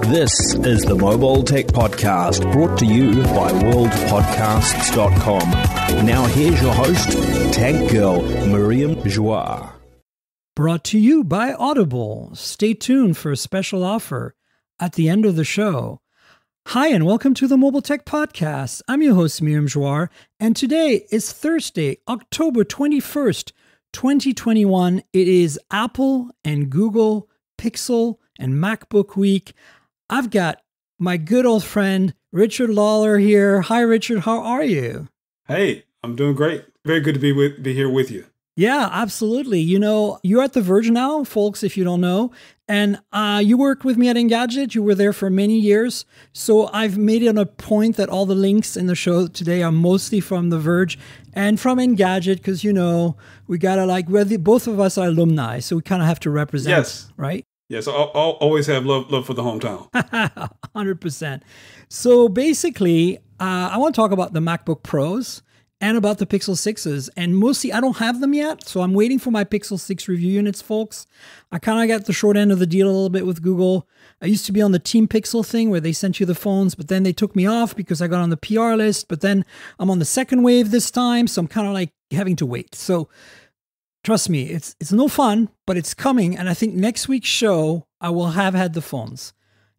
This is the Mobile Tech Podcast, brought to you by worldpodcasts.com. Now here's your host, Tech Girl, Miriam Joie. Brought to you by Audible. Stay tuned for a special offer at the end of the show. Hi, and welcome to the Mobile Tech Podcast. I'm your host, Miriam Joie, and today is Thursday, October 21st, 2021. It is Apple and Google Pixel and MacBook Week. I've got my good old friend, Richard Lawler here. Hi, Richard. How are you? Hey, I'm doing great. Very good to be here with you. Yeah, absolutely. You know, you're at the Verge now, folks, if you don't know. And you worked with me at Engadget. You were there for many years. So I've made it a point that all the links in the show today are mostly from the Verge and from Engadget because, you know, we got to both of us are alumni. So we kind of have to represent, yes. Right? Yes, I'll always have love for the hometown. 100%. So basically, I want to talk about the MacBook Pros and about the Pixel 6s. And mostly, I don't have them yet, so I'm waiting for my Pixel 6 review units, folks. I kind of got the short end of the deal a little bit with Google. I used to be on the Team Pixel thing where they sent you the phones, but then they took me off because I got on the PR list. But then I'm on the second wave this time, so I'm kind of like having to wait. So trust me, it's no fun, but it's coming. And I think next week's show, I will have had the phones.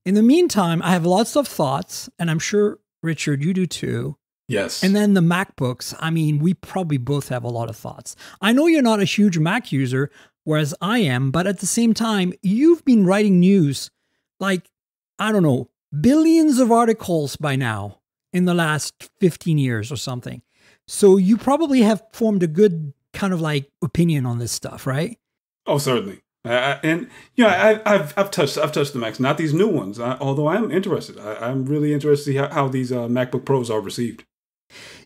In the meantime, I have lots of thoughts, and I'm sure, Richard, you do too. Yes. And then the MacBooks, I mean, we probably both have a lot of thoughts. I know you're not a huge Mac user, whereas I am, but at the same time, you've been writing news like, I don't know, billions of articles by now in the last 15 years or something. So you probably have formed a good kind of like opinion on this stuff, right? Oh, certainly. And you know, I've touched the Macs, not these new ones. Although I am interested. I'm really interested to see how these MacBook Pros are received.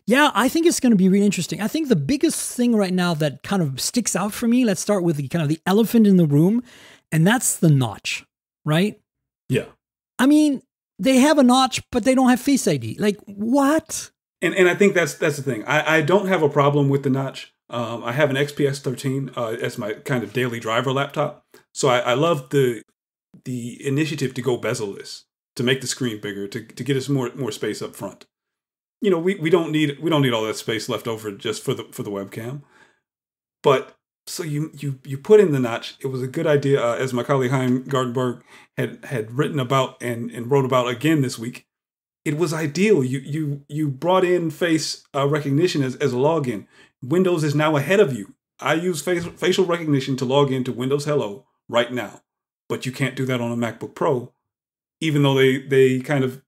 Yeah, I think it's going to be really interesting. I think the biggest thing right now that kind of sticks out for me, let's start with the elephant in the room, and that's the notch, right? Yeah. I mean, they have a notch, but they don't have Face ID. Like, what? And I think that's the thing. I don't have a problem with the notch. I have an XPS 13 as my kind of daily driver laptop. So I love the initiative to go bezel-less, to make the screen bigger, to get us more space up front. You know, we don't need all that space left over just for the webcam. But so you put in the notch. It was a good idea, as my colleague Chaim Gartenberg had written about and wrote about again this week. It was ideal. You brought in face recognition as a login. Windows is now ahead of you. I use facial recognition to log into Windows Hello right now, but you can't do that on a MacBook Pro, even though they kind of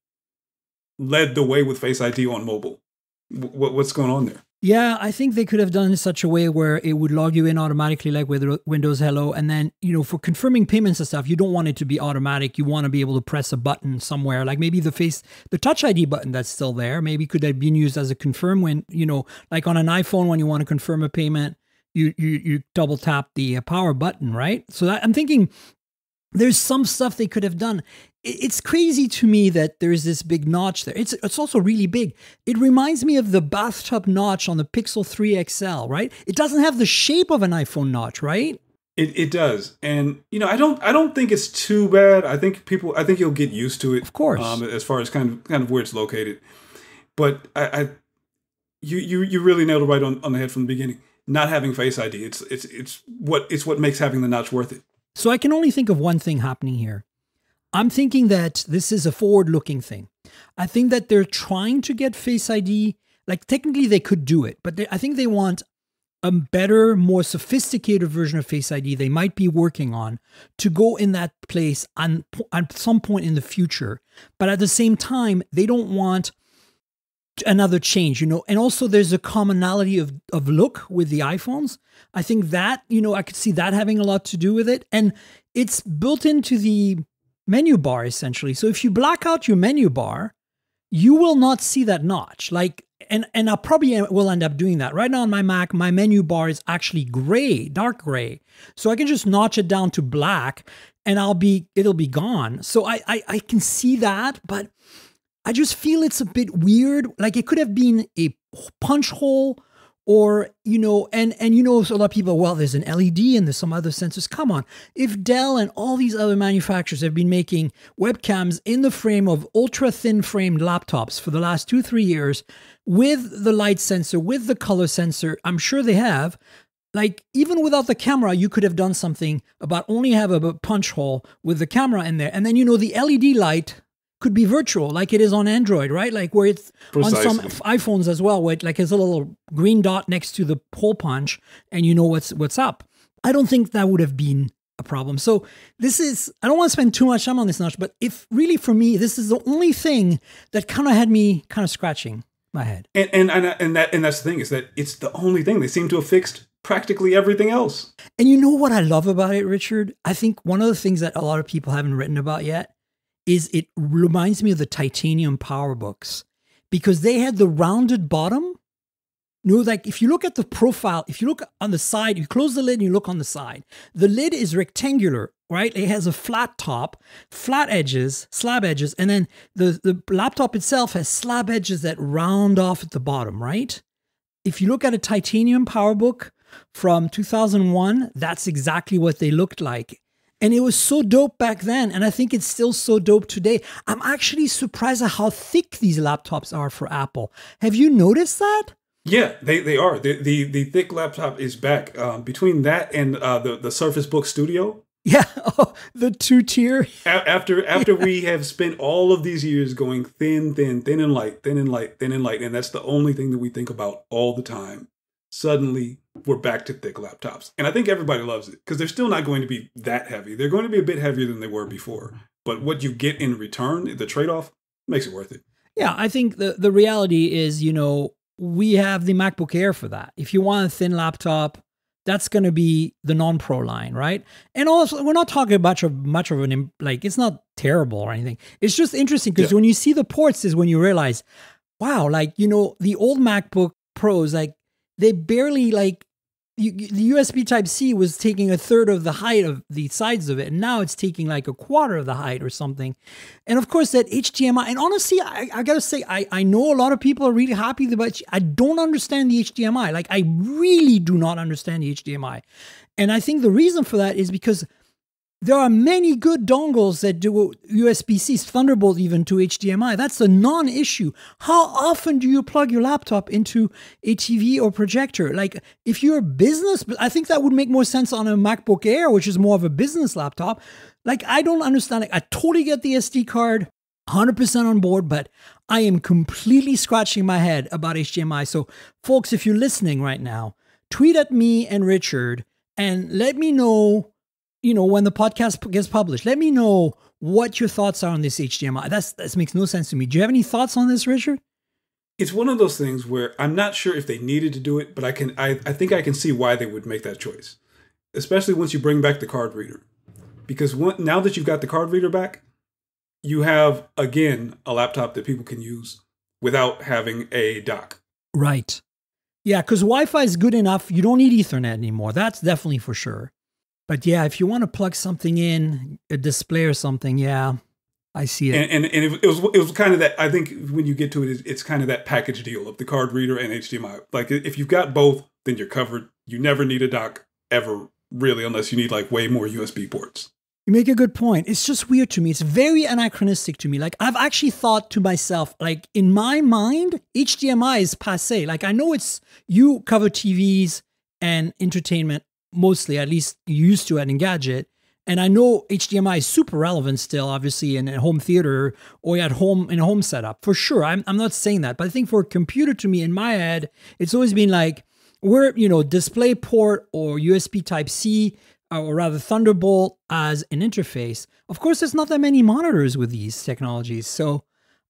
led the way with Face ID on mobile. What's going on there? Yeah, I think they could have done it in such a way where it would log you in automatically, like with Windows Hello. And then, you know, for confirming payments and stuff, you don't want it to be automatic. You want to be able to press a button somewhere, like maybe the Touch ID button that's still there. Maybe could have been used as a confirm when, you know, like on an iPhone, when you want to confirm a payment, you double tap the power button, right? So I'm thinking there's some stuff they could have done. It's crazy to me that there's this big notch there. It's also really big. It reminds me of the bathtub notch on the Pixel 3 XL, right? It doesn't have the shape of an iPhone notch, right? It does. And you know, I don't think it's too bad. I think you'll get used to it. Of course. As far as kind of where it's located. But you really nailed it right on the head from the beginning. Not having Face ID, it's what makes having the notch worth it. So I can only think of one thing happening here. I'm thinking that this is a forward-looking thing. I think that they're trying to get Face ID. Like, technically, they could do it, but I think they want a better, more sophisticated version of Face ID they might be working on to go in that place at some point in the future. But at the same time, they don't want another change, you know. And also, there's a commonality of look with the iPhones. I think that, you know, I could see that having a lot to do with it. And it's built into the menu bar, essentially. So if you black out your menu bar, you will not see that notch. Like, and I probably will end up doing that. Right now on my Mac, my menu bar is actually gray, dark gray. So I can just notch it down to black and it'll be gone. So I can see that, but I just feel it's a bit weird. Like, it could have been a punch hole Or, so a lot of people, well, there's an LED and there's some other sensors. Come on. If Dell and all these other manufacturers have been making webcams in the frame of ultra thin framed laptops for the last 2-3 years with the light sensor, with the color sensor, I'm sure they have. Like, even without the camera, you could have done something about only have a punch hole with the camera in there. And then, the LED light could be virtual, like it is on Android, right? Like where it's Precisely. on some iPhones as well, where it like has a little green dot next to the hole punch, and you know what's up. I don't think that would have been a problem. So I don't want to spend too much time on this notch, but if really for me, this is the only thing that kind of had me kind of scratching my head. And that's the thing, is that it's the only thing. They seem to have fixed practically everything else. And you know what I love about it, Richard? I think one of the things that a lot of people haven't written about yet is it reminds me of the titanium PowerBooks, because they had the rounded bottom. Like if you look at the profile, if you look on the side, you close the lid and you look on the side, the lid is rectangular, right? It has a flat top, flat edges, slab edges, and then the laptop itself has slab edges that round off at the bottom, right? If you look at a titanium PowerBook from 2001, that's exactly what they looked like. And it was so dope back then, and I think it's still so dope today. I'm actually surprised at how thick these laptops are for Apple. Have you noticed that? Yeah, they are. The thick laptop is back. Between that and the Surface Book Studio. Yeah, the 2-tier. After we have spent all of these years going thin and light, and that's the only thing that we think about all the time. Suddenly, we're back to thick laptops. And I think everybody loves it, because they're still not going to be that heavy. They're going to be a bit heavier than they were before. But what you get in return, the trade-off, makes it worth it. Yeah, I think the reality is, we have the MacBook Air for that. If you want a thin laptop, that's going to be the non-pro line, right? And also, we're not talking much of an, like, it's not terrible or anything. It's just interesting, because when you see the ports is when you realize, wow, like, the old MacBook Pros, like, they barely, like, the USB Type-C was taking a third of the height of the sides of it, and now it's taking like a quarter of the height or something. And of course, that HDMI, and honestly, I gotta say, I know a lot of people are really happy about it. I don't understand the HDMI. Like, I really do not understand the HDMI. And I think the reason for that is because there are many good dongles that do USB-C, Thunderbolt even, to HDMI. That's a non-issue. How often do you plug your laptop into a TV or projector? Like, if you're a business, I think that would make more sense on a MacBook Air, which is more of a business laptop. Like, I don't understand it. I totally get the SD card, 100% on board, but I am completely scratching my head about HDMI. So, folks, if you're listening right now, tweet at me and Richard and let me know, when the podcast gets published, let me know what your thoughts are on this HDMI. That makes no sense to me. Do you have any thoughts on this, Richard? It's one of those things where I'm not sure if they needed to do it, but I think I can see why they would make that choice, especially once you bring back the card reader. Because now that you've got the card reader back, you have, again, a laptop that people can use without having a dock. Right. Yeah, because Wi-Fi is good enough. You don't need Ethernet anymore. That's definitely for sure. But yeah, if you want to plug something in, a display or something, yeah, I see it. And it was kind of that, I think when you get to it, it's kind of that package deal of the card reader and HDMI. Like, if you've got both, then you're covered. You never need a dock ever, really, unless you need like way more USB ports. You make a good point. It's just weird to me. It's very anachronistic to me. Like, I've actually thought to myself, like, in my mind, HDMI is passé. Like, I know you cover TVs and entertainment mostly, at least you used to at Engadget. And I know HDMI is super relevant still, obviously, in a home theater or at home, in a home setup, for sure. I'm not saying that, but I think for a computer, to me, in my head, it's always been like, we're, display port or USB Type-C, or rather Thunderbolt as an interface. Of course, there's not that many monitors with these technologies, so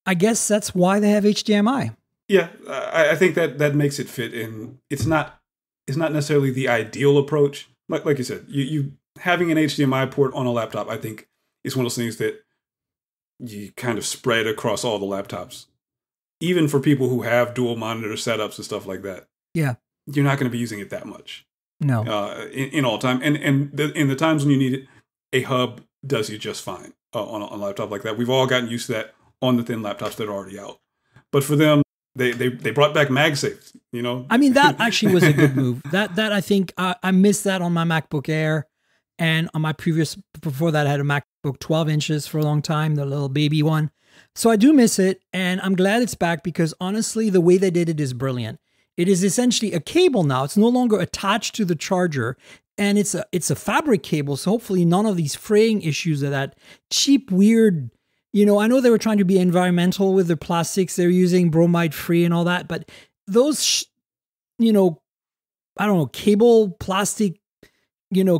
I guess that's why they have HDMI. Yeah, I think that makes it fit in. It's not necessarily the ideal approach. Like you said, you having an HDMI port on a laptop, I think, is one of those things that you kind of spread across all the laptops. Even for people who have dual monitor setups and stuff like that. Yeah. You're not going to be using it that much. No. In all time. And in the times when you need it, a hub does you just fine on a laptop like that. We've all gotten used to that on the thin laptops that are already out. But for them, They brought back MagSafe, you know? I mean, that actually was a good move. That I think I missed that on my MacBook Air. And on my before that, I had a MacBook 12 inches for a long time, the little baby one. So I do miss it. And I'm glad it's back because honestly, the way they did it is brilliant. It is essentially a cable now. It's no longer attached to the charger. And it's a fabric cable. So hopefully none of these fraying issues or that cheap, weird, I know they were trying to be environmental with the plastics they're using, bromide free and all that. But those, I don't know, cable plastic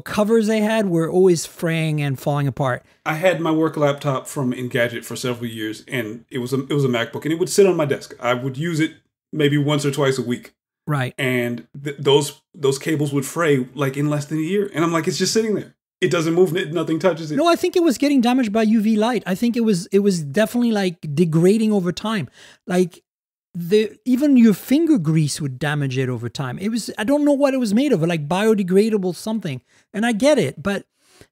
covers they had were always fraying and falling apart. I had my work laptop from Engadget for several years, and it was a MacBook, and it would sit on my desk. I would use it maybe once or twice a week. Right. And those cables would fray like in less than a year. And I'm like, it's just sitting there. It doesn't move, nothing touches it. No, I think it was getting damaged by UV light. I think it was definitely like degrading over time. Like even your finger grease would damage it over time. I don't know what it was made of, like biodegradable something. And I get it, but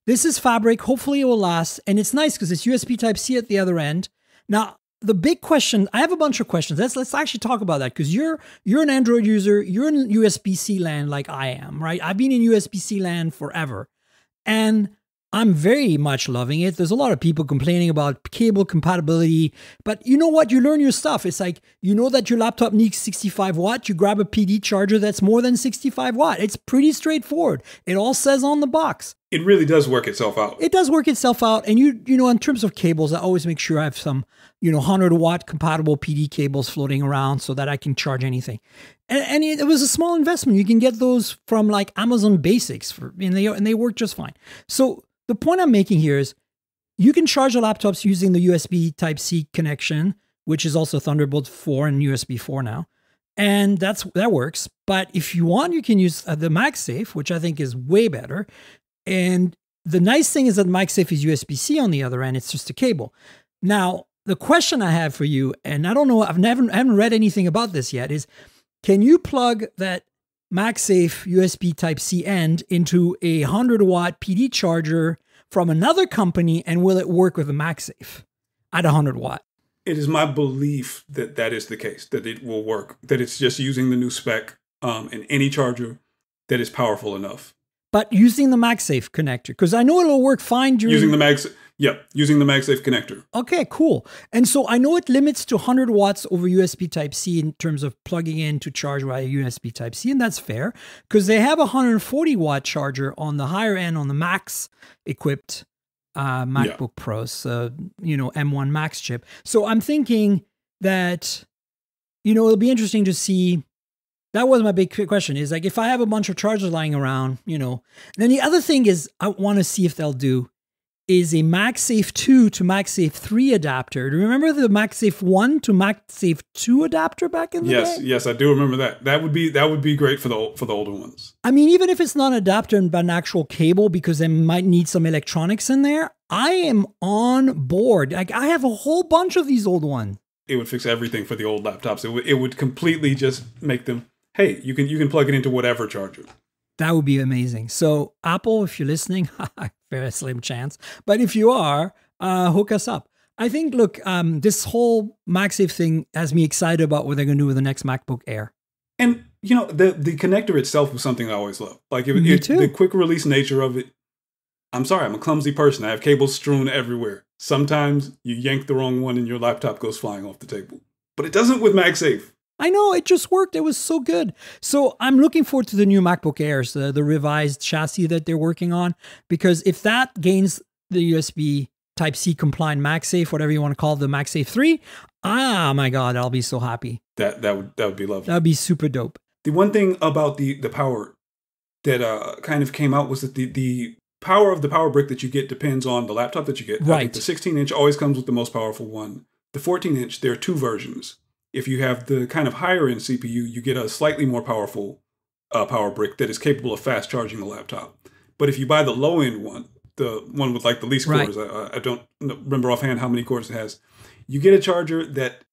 this is fabric. Hopefully it will last. And it's nice because it's USB Type-C at the other end. Now, the big question, I have a bunch of questions. Let's actually talk about that because you're an Android user. You're in USB-C land like I am, right? I've been in USB-C land forever. And I'm very much loving it. There's a lot of people complaining about cable compatibility, but you know what? You learn your stuff. It's like, that your laptop needs 65 watt. You grab a PD charger that's more than 65 watt. It's pretty straightforward. It all says on the box. It really does work itself out. It does work itself out. And in terms of cables, I always make sure I have some, 100 watt compatible PD cables floating around so that I can charge anything. And it was a small investment. You can get those from like Amazon Basics and they work just fine. So the point I'm making here is you can charge your laptops using the USB Type-C connection, which is also Thunderbolt 4 and USB 4 now. And that works. But if you want, you can use the MagSafe, which I think is way better. And the nice thing is that MagSafe is USB-C on the other end. It's just a cable. Now, the question I have for you, and I don't know, I haven't read anything about this yet, is can you plug that MagSafe USB Type-C end into a 100 watt PD charger from another company, and will it work with a MagSafe at 100 watt? It is my belief that is the case, that it will work, that it's just using the new spec in any charger that is powerful enough. But using the MagSafe connector, because I know it'll work fine during... Using the MagSafe connector. Okay, cool. And so I know it limits to 100 watts over USB Type-C in terms of plugging in to charge via USB Type-C, and that's fair, because they have a 140 watt charger on the higher end on the Max equipped MacBook Pros, M1 Max chip. So I'm thinking that, it'll be interesting to see. That was my big question, is like, if I have a bunch of chargers lying around, then the other thing is I want to see if they'll do is a MagSafe 2 to MagSafe 3 adapter. Do you remember the MagSafe 1 to MagSafe 2 adapter back in the day? Yes, I do remember that. That would be great for the older ones. I mean, even if it's not an adapter but an actual cable, because they might need some electronics in there, I am on board. Like, I have a whole bunch of these old ones. It would fix everything for the old laptops. It would completely just make them, hey, you can plug it into whatever charger. That would be amazing. So Apple, if you're listening, very slim chance. But if you are, hook us up. I think, look, this whole MagSafe thing has me excited about what they're going to do with the next MacBook Air. And, the connector itself was something I always loved. Like, Me too. The quick release nature of it. I'm sorry, I'm a clumsy person. I have cables strewn everywhere. Sometimes you yank the wrong one and your laptop goes flying off the table. But it doesn't with MagSafe. I know, it just worked. It was so good. So I'm looking forward to the new MacBook Airs, the revised chassis that they're working on, because if that gains the USB Type-C compliant MagSafe, whatever you want to call it, the MagSafe 3, my God, I'll be so happy. That would be lovely. That would be super dope. The one thing about the power that kind of came out was that the power of the power brick that you get depends on the laptop that you get. Right. I think the 16-inch always comes with the most powerful one. The 14-inch, there are two versions. If you have the kind of higher end CPU, you get a slightly more powerful power brick that is capable of fast charging the laptop. But if you buy the low end one, the one with like the least cores, I don't remember offhand how many cores it has, you get a charger that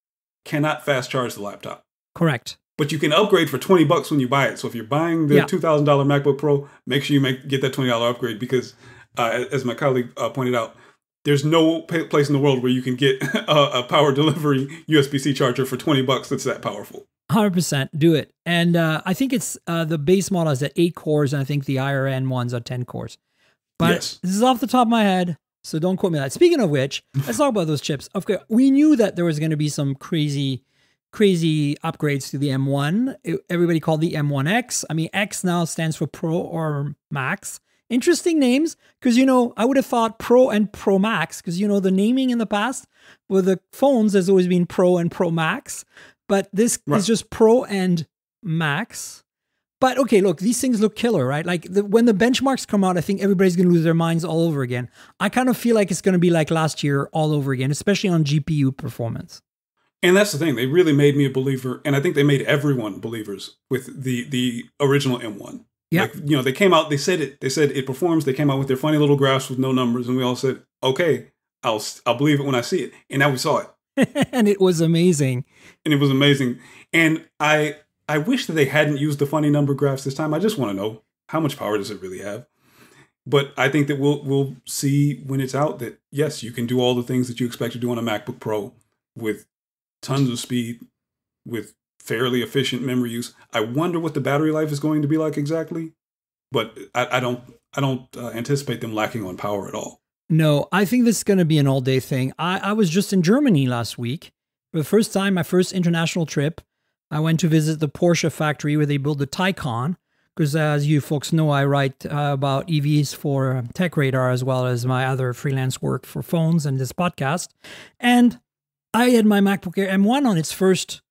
cannot fast charge the laptop. Correct. But you can upgrade for $20 when you buy it. So if you're buying the $2,000 MacBook Pro, make sure you get that $20 upgrade because, as my colleague pointed out, there's no place in the world where you can get a power delivery USB-C charger for $20 that's that powerful. 100%, do it. And I think it's the base model is at 8 cores, and I think the higher end ones are 10 cores. But yes. This is off the top of my head, so don't quote me on that. Speaking of which, let's talk about those chips. Okay, we knew that there was going to be some crazy upgrades to the M1. Everybody called the M1X. I mean, X now stands for Pro or Max. Interesting names, because, I would have thought Pro and Pro Max, because, the naming in the past with the phones has always been Pro and Pro Max, but this is just Pro and Max. But okay, look, these things look killer, right? Like when the benchmarks come out, I think everybody's going to lose their minds all over again. I kind of feel like it's going to be like last year all over again, especially on GPU performance. And that's the thing. They really made me a believer, and I think they made everyone believers with the original M1. Yeah. Like, they came out, they said it performs. They came out with their funny little graphs with no numbers, and we all said, okay, I'll believe it when I see it. And now we saw it. And it was amazing. And I wish that they hadn't used the funny number graphs this time. I just want to know, how much power does it really have? But I think that we'll see when it's out that, yes, you can do all the things that you expect to do on a MacBook Pro with tons of speed, with fairly efficient memory use. I wonder what the battery life is going to be like exactly, but I don't anticipate them lacking on power at all. No, I think this is going to be an all-day thing. I was just in Germany last week. For the first time, my first international trip, I went to visit the Porsche factory where they build the Taycan, because as you folks know, I write about EVs for Tech Radar as well as my other freelance work for phones and this podcast. And I had my MacBook Air M1 on its first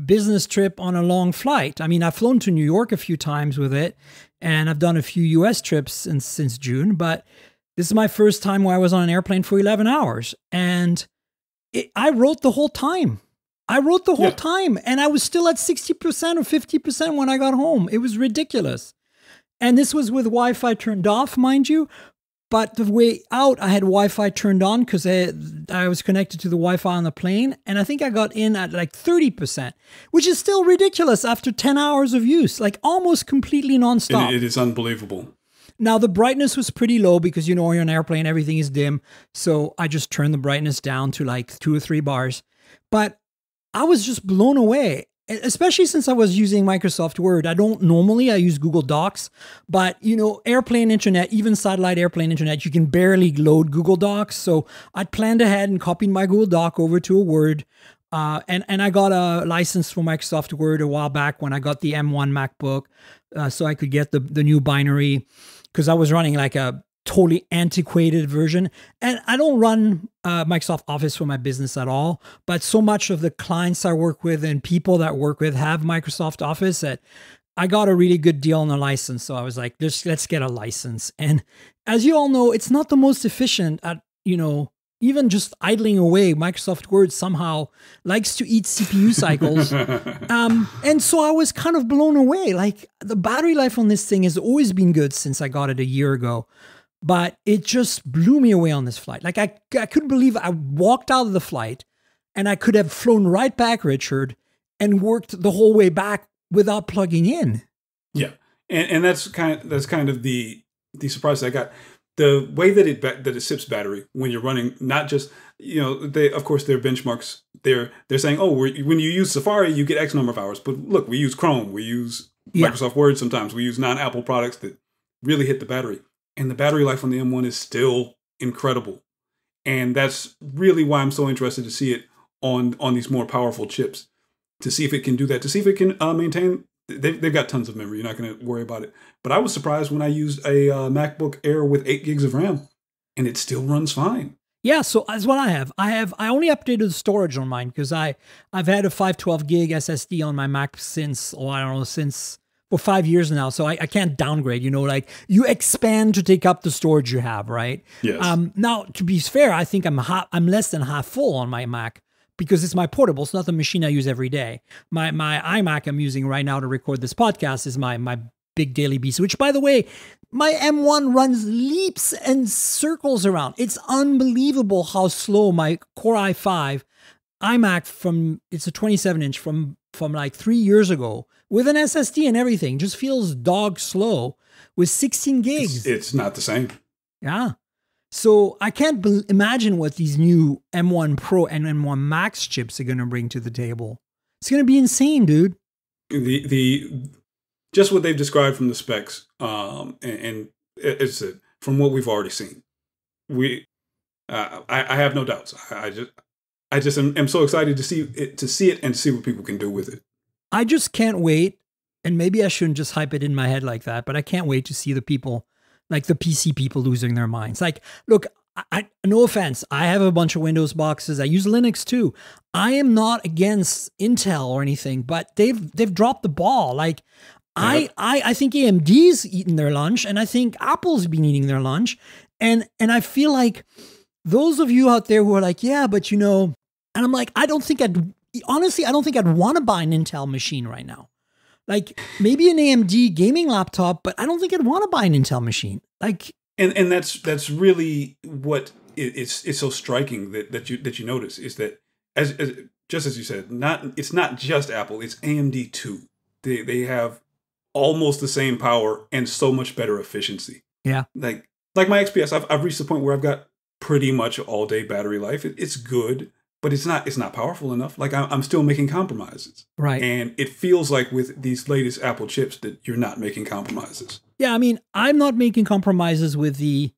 business trip on a long flight. I mean, I've flown to New York a few times with it, and I've done a few US trips since June, but this is my first time where I was on an airplane for 11 hours. And I wrote the whole time. And I was still at 60% or 50% when I got home. It was ridiculous. And this was with Wi-Fi turned off, mind you. But the way out, I had Wi-Fi turned on because I was connected to the Wi-Fi on the plane. And I think I got in at like 30%, which is still ridiculous after 10 hours of use, like almost completely nonstop. It is unbelievable. Now, the brightness was pretty low because, you're on an airplane, everything is dim. So I just turned the brightness down to like 2 or 3 bars. But I was just blown away, especially since I was using Microsoft Word. I use Google Docs, but airplane internet, even satellite airplane internet, you can barely load Google Docs. So I planned ahead and copied my Google Doc over to a Word. And I got a license for Microsoft Word a while back when I got the M1 MacBook, so I could get the new binary, because I was running like a totally antiquated version. And I don't run Microsoft Office for my business at all, but so much of the clients I work with and people that work with have Microsoft Office that I got a really good deal on the license. So I was like, let's get a license. And as you all know, it's not the most efficient at, even just idling away. Microsoft Word somehow likes to eat CPU cycles. And so I was kind of blown away. Like, the battery life on this thing has always been good since I got it a year ago. But it just blew me away on this flight. Like, I couldn't believe I walked out of the flight and I could have flown right back, Richard, and worked the whole way back without plugging in. Yeah. And that's kind of the surprise I got. The way that it sips battery when you're running, not just, of course, their benchmarks, they're saying, when you use Safari, you get X number of hours. But look, we use Chrome, we use Microsoft Word sometimes, we use non-Apple products that really hit the battery. And the battery life on the M1 is still incredible. And that's really why I'm so interested to see it on these more powerful chips, to see if it can do that, to see if it can maintain. They've got tons of memory. You're not going to worry about it. But I was surprised when I used a MacBook Air with 8 gigs of RAM, and it still runs fine. Yeah, so that's what I have. I only updated the storage on mine because I've had a 512 gig SSD on my Mac since for 5 years now. So I can't downgrade. Like, you expand to take up the storage you have, right? Yes. Now, to be fair, I think I'm less than half full on my Mac, because it's my portable. It's not the machine I use every day. My iMac I'm using right now to record this podcast is my big daily beast, which, by the way, my M1 runs leaps and circles around. It's unbelievable how slow my Core i5 iMac it's a 27-inch from like 3 years ago with an SSD and everything, just feels dog slow with 16 gigs. It's not the same. Yeah. So I can't imagine what these new M1 Pro and M1 Max chips are going to bring to the table. It's going to be insane, dude. The just what they've described from the specs, and it's from what we've already seen. I have no doubts. I just am so excited to see it and see what people can do with it. I just can't wait. And maybe I shouldn't just hype it in my head like that, but I can't wait to see the people, like the PC people, losing their minds. Like, look, no offense, I have a bunch of Windows boxes. I use Linux too. I am not against Intel or anything, but they've dropped the ball. Like, I think AMD's eaten their lunch, and I think Apple's been eating their lunch, and I feel like those of you out there who are like, yeah, but you know, and I'm like, I don't think I'd want to buy an Intel machine right now. Like maybe an AMD gaming laptop, but I don't think I'd want to buy an Intel machine. Like, and that's really what it's so striking that you notice is that as just as you said, it's not just Apple, it's AMD too. They have almost the same power and so much better efficiency. Yeah, like my XPS, I've reached the point where I've got pretty much all day battery life. It's good. But it's not powerful enough. Like I'm still making compromises. Right. And it feels like with these latest Apple chips that you're not making compromises. Yeah, I mean, I'm not making compromises with the,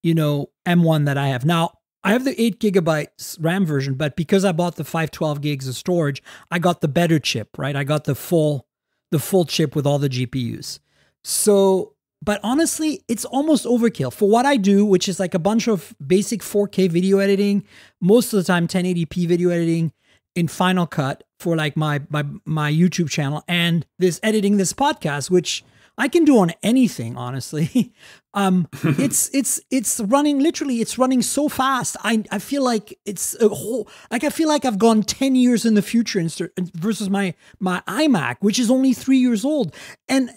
M1 that I have. Now, I have the 8 gigabytes RAM version, but because I bought the 512 gigs of storage, I got the better chip, right? I got the full chip with all the GPUs. So, but honestly, it's almost overkill for what I do, which is like a bunch of basic 4K video editing, most of the time 1080p video editing in Final Cut for like my YouTube channel, and this podcast, which I can do on anything, honestly. It's running so fast. I feel like it's I feel like I've gone 10 years in the future versus my iMac, which is only 3 years old. And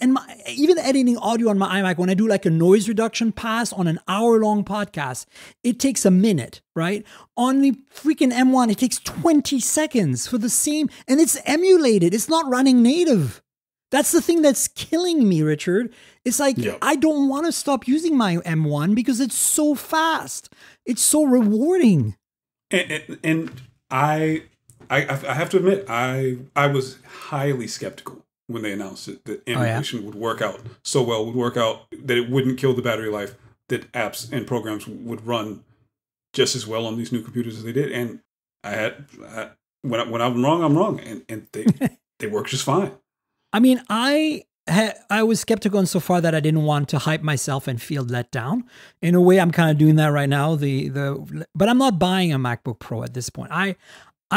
even editing audio on my iMac, when I do like a noise reduction pass on an hour-long podcast, it takes a minute, right? On the freaking M1, it takes 20 seconds for the same, and it's emulated. It's not running native. That's the thing that's killing me, Richard. It's like, I don't want to stop using my M1 because it's so fast. It's so rewarding. And I have to admit, I was highly skeptical when they announced it, that emulation would work out so well, would work out that it wouldn't kill the battery life, that apps and programs would run just as well on these new computers as they did. And when I'm wrong, I'm wrong. And they work just fine. I mean, I was skeptical so far that I didn't want to hype myself and feel let down. In a way, I'm kind of doing that right now. But I'm not buying a MacBook Pro at this point. I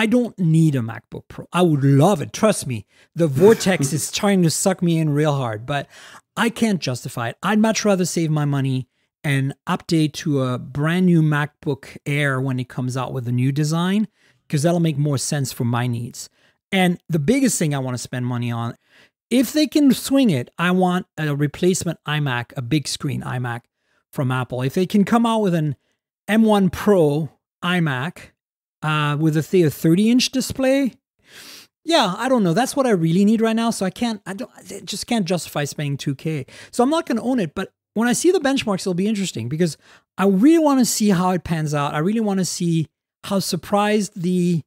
don't need a MacBook Pro. I would love it. Trust me. The vortex is trying to suck me in real hard, but I can't justify it. I'd much rather save my money and update to a brand new MacBook Air when it comes out with a new design, because that'll make more sense for my needs. And the biggest thing I want to spend money on, if they can swing it, I want a replacement iMac, a big screen iMac from Apple. If they can come out with an M1 Pro iMac with a 30-inch display, yeah, I don't know. That's what I really need right now. So I just can't justify spending $2,000. So I'm not going to own it. But when I see the benchmarks, it'll be interesting because I really want to see how it pans out. I really want to see how surprised the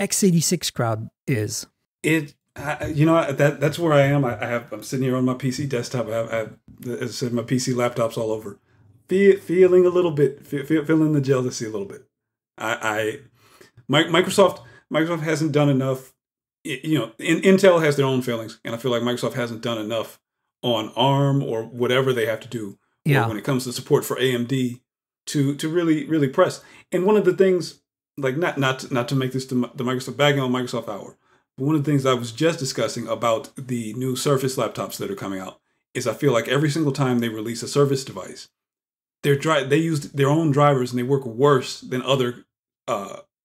x86 crowd is. That's where I am. I'm sitting here on my PC desktop. I have, as I said, my PC laptops all over. Feeling a little bit, feeling the jealousy a little bit. Microsoft hasn't done enough. Intel has their own failings, and I feel like Microsoft hasn't done enough on ARM or whatever they have to do. Yeah. When it comes to support for AMD to really press. And one of the things, like not to make this the Microsoft bagging on Microsoft hour, but one of the things I was just discussing about the new Surface laptops that are coming out is I feel like every single time they release a Surface device, they use their own drivers and they work worse than other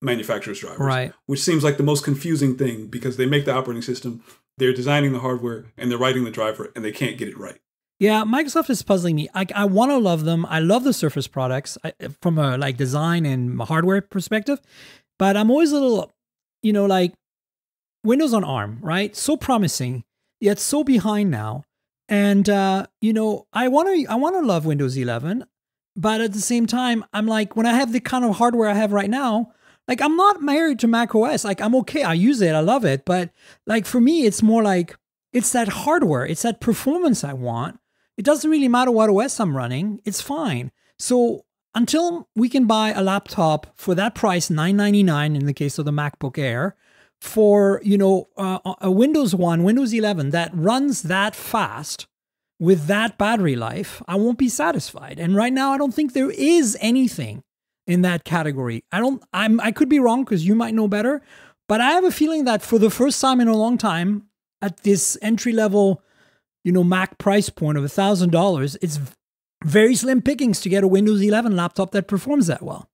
manufacturers' drivers. Right. Which seems like the most confusing thing because they make the operating system, they're designing the hardware, and they're writing the driver, and they can't get it right. Yeah, Microsoft is puzzling me. I want to love them. I love the Surface products from a design and hardware perspective, but I'm always a little, Windows on ARM, right? So promising, yet so behind now. And I want to love Windows 11. But at the same time, I'm like, when I have the kind of hardware I have right now, like I'm not married to Mac OS. Like I'm okay. I use it. I love it. But like for me, it's more like it's that hardware. It's that performance I want. It doesn't really matter what OS I'm running. It's fine. So until we can buy a laptop for that price, $999 in the case of the MacBook Air, for, a Windows 1, Windows 11 that runs that fast with that battery life, I won't be satisfied. And right now, I don't think there is anything in that category. I could be wrong because you might know better, but I have a feeling that for the first time in a long time, at this entry level, Mac price point of $1,000, it's very slim pickings to get a Windows 11 laptop that performs that well.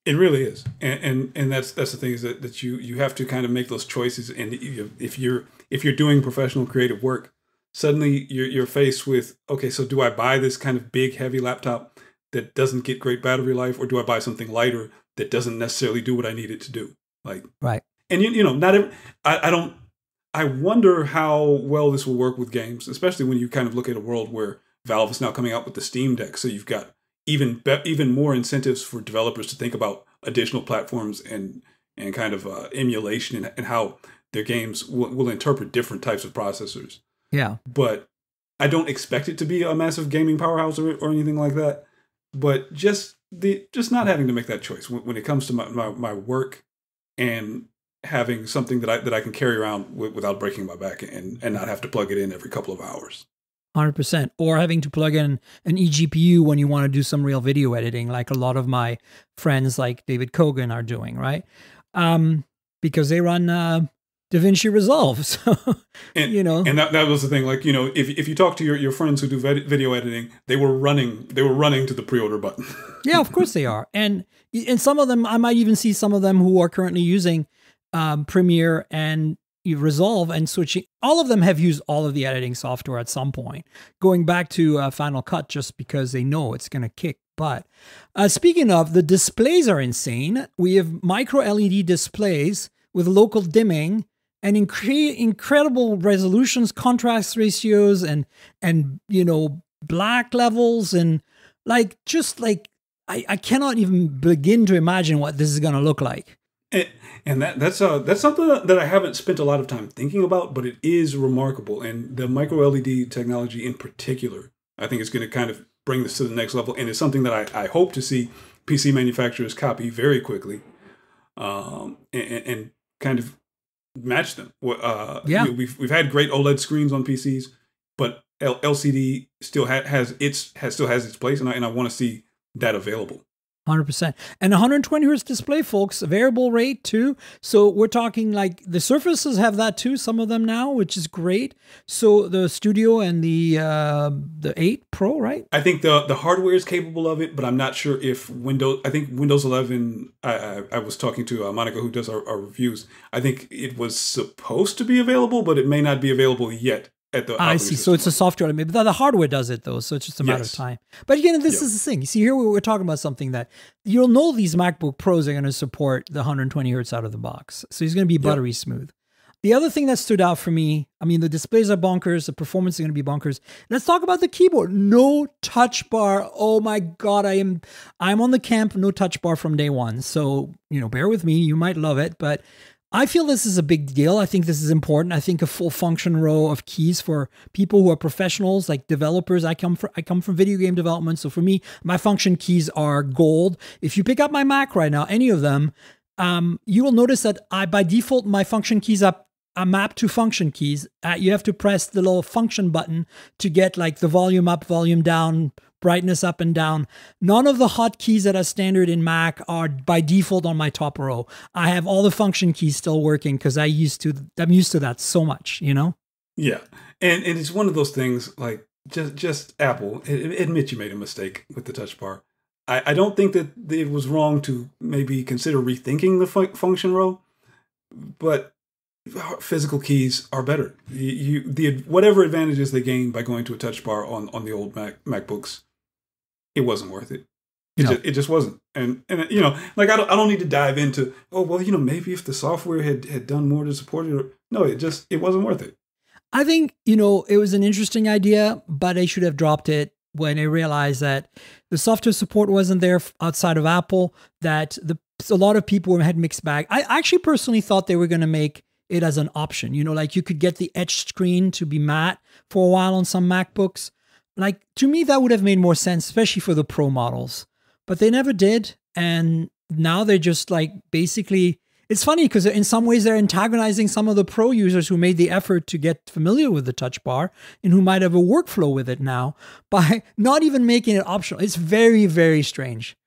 It really is, and that's the thing is that you have to kind of make those choices. And if you're doing professional creative work, suddenly you're faced with, okay, so do I buy this kind of big heavy laptop that doesn't get great battery life, or do I buy something lighter that doesn't necessarily do what I need it to do? Like, right. And I wonder how well this will work with games, especially when you kind of look at a world where Valve is now coming out with the Steam Deck, so you've got even more incentives for developers to think about additional platforms and kind of emulation and how their games will interpret different types of processors. Yeah. But I don't expect it to be a massive gaming powerhouse or anything like that. But just not having to make that choice when it comes to my work and having something that I can carry around without breaking my back and not have to plug it in every couple of hours. 100%. Or having to plug in an eGPU when you want to do some real video editing, like a lot of my friends like David Kogan are doing, right? Because they run DaVinci Resolve. So, And that was the thing. Like, if you talk to your friends who do video editing, they were running to the pre-order button. Yeah, of course they are. And some of them, I might even see some of them who are currently using Premiere and Resolve and switching. All of them have used all of the editing software at some point, going back to Final Cut just because they know it's going to kick butt. Speaking of, the displays are insane. We have micro LED displays with local dimming and incredible resolutions, contrast ratios, and black levels, and I cannot even begin to imagine what this is going to look like. And that's something that I haven't spent a lot of time thinking about, but it is remarkable. And the micro LED technology in particular, I think is going to kind of bring this to the next level. And it's something that I hope to see PC manufacturers copy very quickly, and kind of match them. We've had great OLED screens on PCs, but LCD still has its place, and I want to see that available. 100%. And 120 hertz display, folks, variable rate too. So we're talking like the Surfaces have that too, some of them now, which is great. So the Studio and the 8 Pro, right? I think the hardware is capable of it, but I'm not sure if I think Windows 11, I was talking to Monica, who does our reviews. I think it was supposed to be available, but it may not be available yet. I see. So it's a software. Maybe the hardware does it though. So it's just a matter of time. But again, this is the thing. You see, here we're talking about something that you'll know these MacBook Pros are going to support the 120 hertz out of the box. So it's going to be buttery smooth. The other thing that stood out for me, I mean, the displays are bonkers. The performance is going to be bonkers. Let's talk about the keyboard. No touch bar. Oh my God. I'm on the camp. No touch bar from day one. So, bear with me. You might love it, but I feel this is a big deal. I think this is important. I think a full function row of keys for people who are professionals, like developers. I come from video game development. So for me, my function keys are gold. If you pick up my Mac right now, any of them, you will notice that by default, my function keys are mapped to function keys. You have to press the little function button to get like the volume up, volume down, brightness up and down. None of the hotkeys that are standard in Mac are by default on my top row. I have all the function keys still working because I'm used to that so much, Yeah. And it's one of those things like just Apple, admit you made a mistake with the touch bar. I don't think that it was wrong to maybe consider rethinking the function row, but physical keys are better. Whatever advantages they gain by going to a touch bar on the old MacBooks, it wasn't worth it. It just wasn't. And like I don't need to dive into, maybe if the software had done more to support it. No, it wasn't worth it. I think, it was an interesting idea, but they should have dropped it when they realized that the software support wasn't there outside of Apple, that a lot of people had mixed bag. I actually personally thought they were going to make it as an option. You know, like you could get the etched screen to be matte for a while on some MacBooks. Like, to me, that would have made more sense, especially for the Pro models. But they never did. And now they're just like, basically, it's funny because in some ways they're antagonizing some of the Pro users who made the effort to get familiar with the touch bar and who might have a workflow with it now by not even making it optional. It's very, very strange,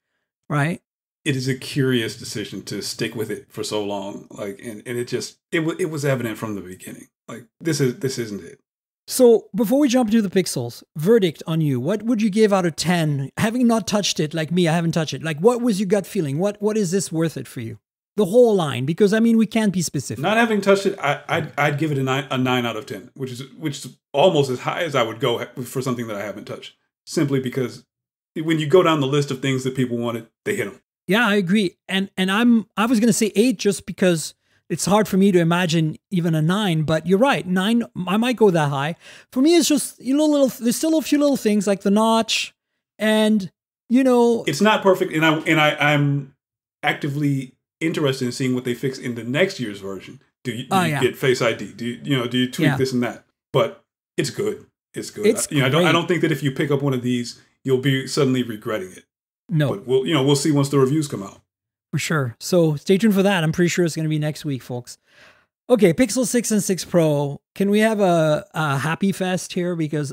right? It is a curious decision to stick with it for so long. Like, and it was evident from the beginning. Like, this isn't it. So before we jump into the Pixels, verdict on you. What would you give out of 10? Having not touched it, like me, I haven't touched it. Like, what was your gut feeling? What is this worth it for you? The whole line, because I mean, we can't be specific. Not having touched it, I'd give it a 9 out of 10, which is almost as high as I would go for something that I haven't touched. Simply because when you go down the list of things that people wanted, they hit them. Yeah, I agree. And I was going to say 8 just because it's hard for me to imagine even a 9, but you're right. 9, I might go that high. For me, it's just, there's still a few little things like the notch and, it's not perfect. And I'm actively interested in seeing what they fix in the next year's version. Do you get Face ID? Do you tweak this and that? But it's good. It's good. I don't think that if you pick up one of these, you'll be suddenly regretting it. No. But we'll see once the reviews come out. For sure. So stay tuned for that. I'm pretty sure it's going to be next week, folks. Okay, Pixel 6 and 6 Pro. Can we have a happy fest here? Because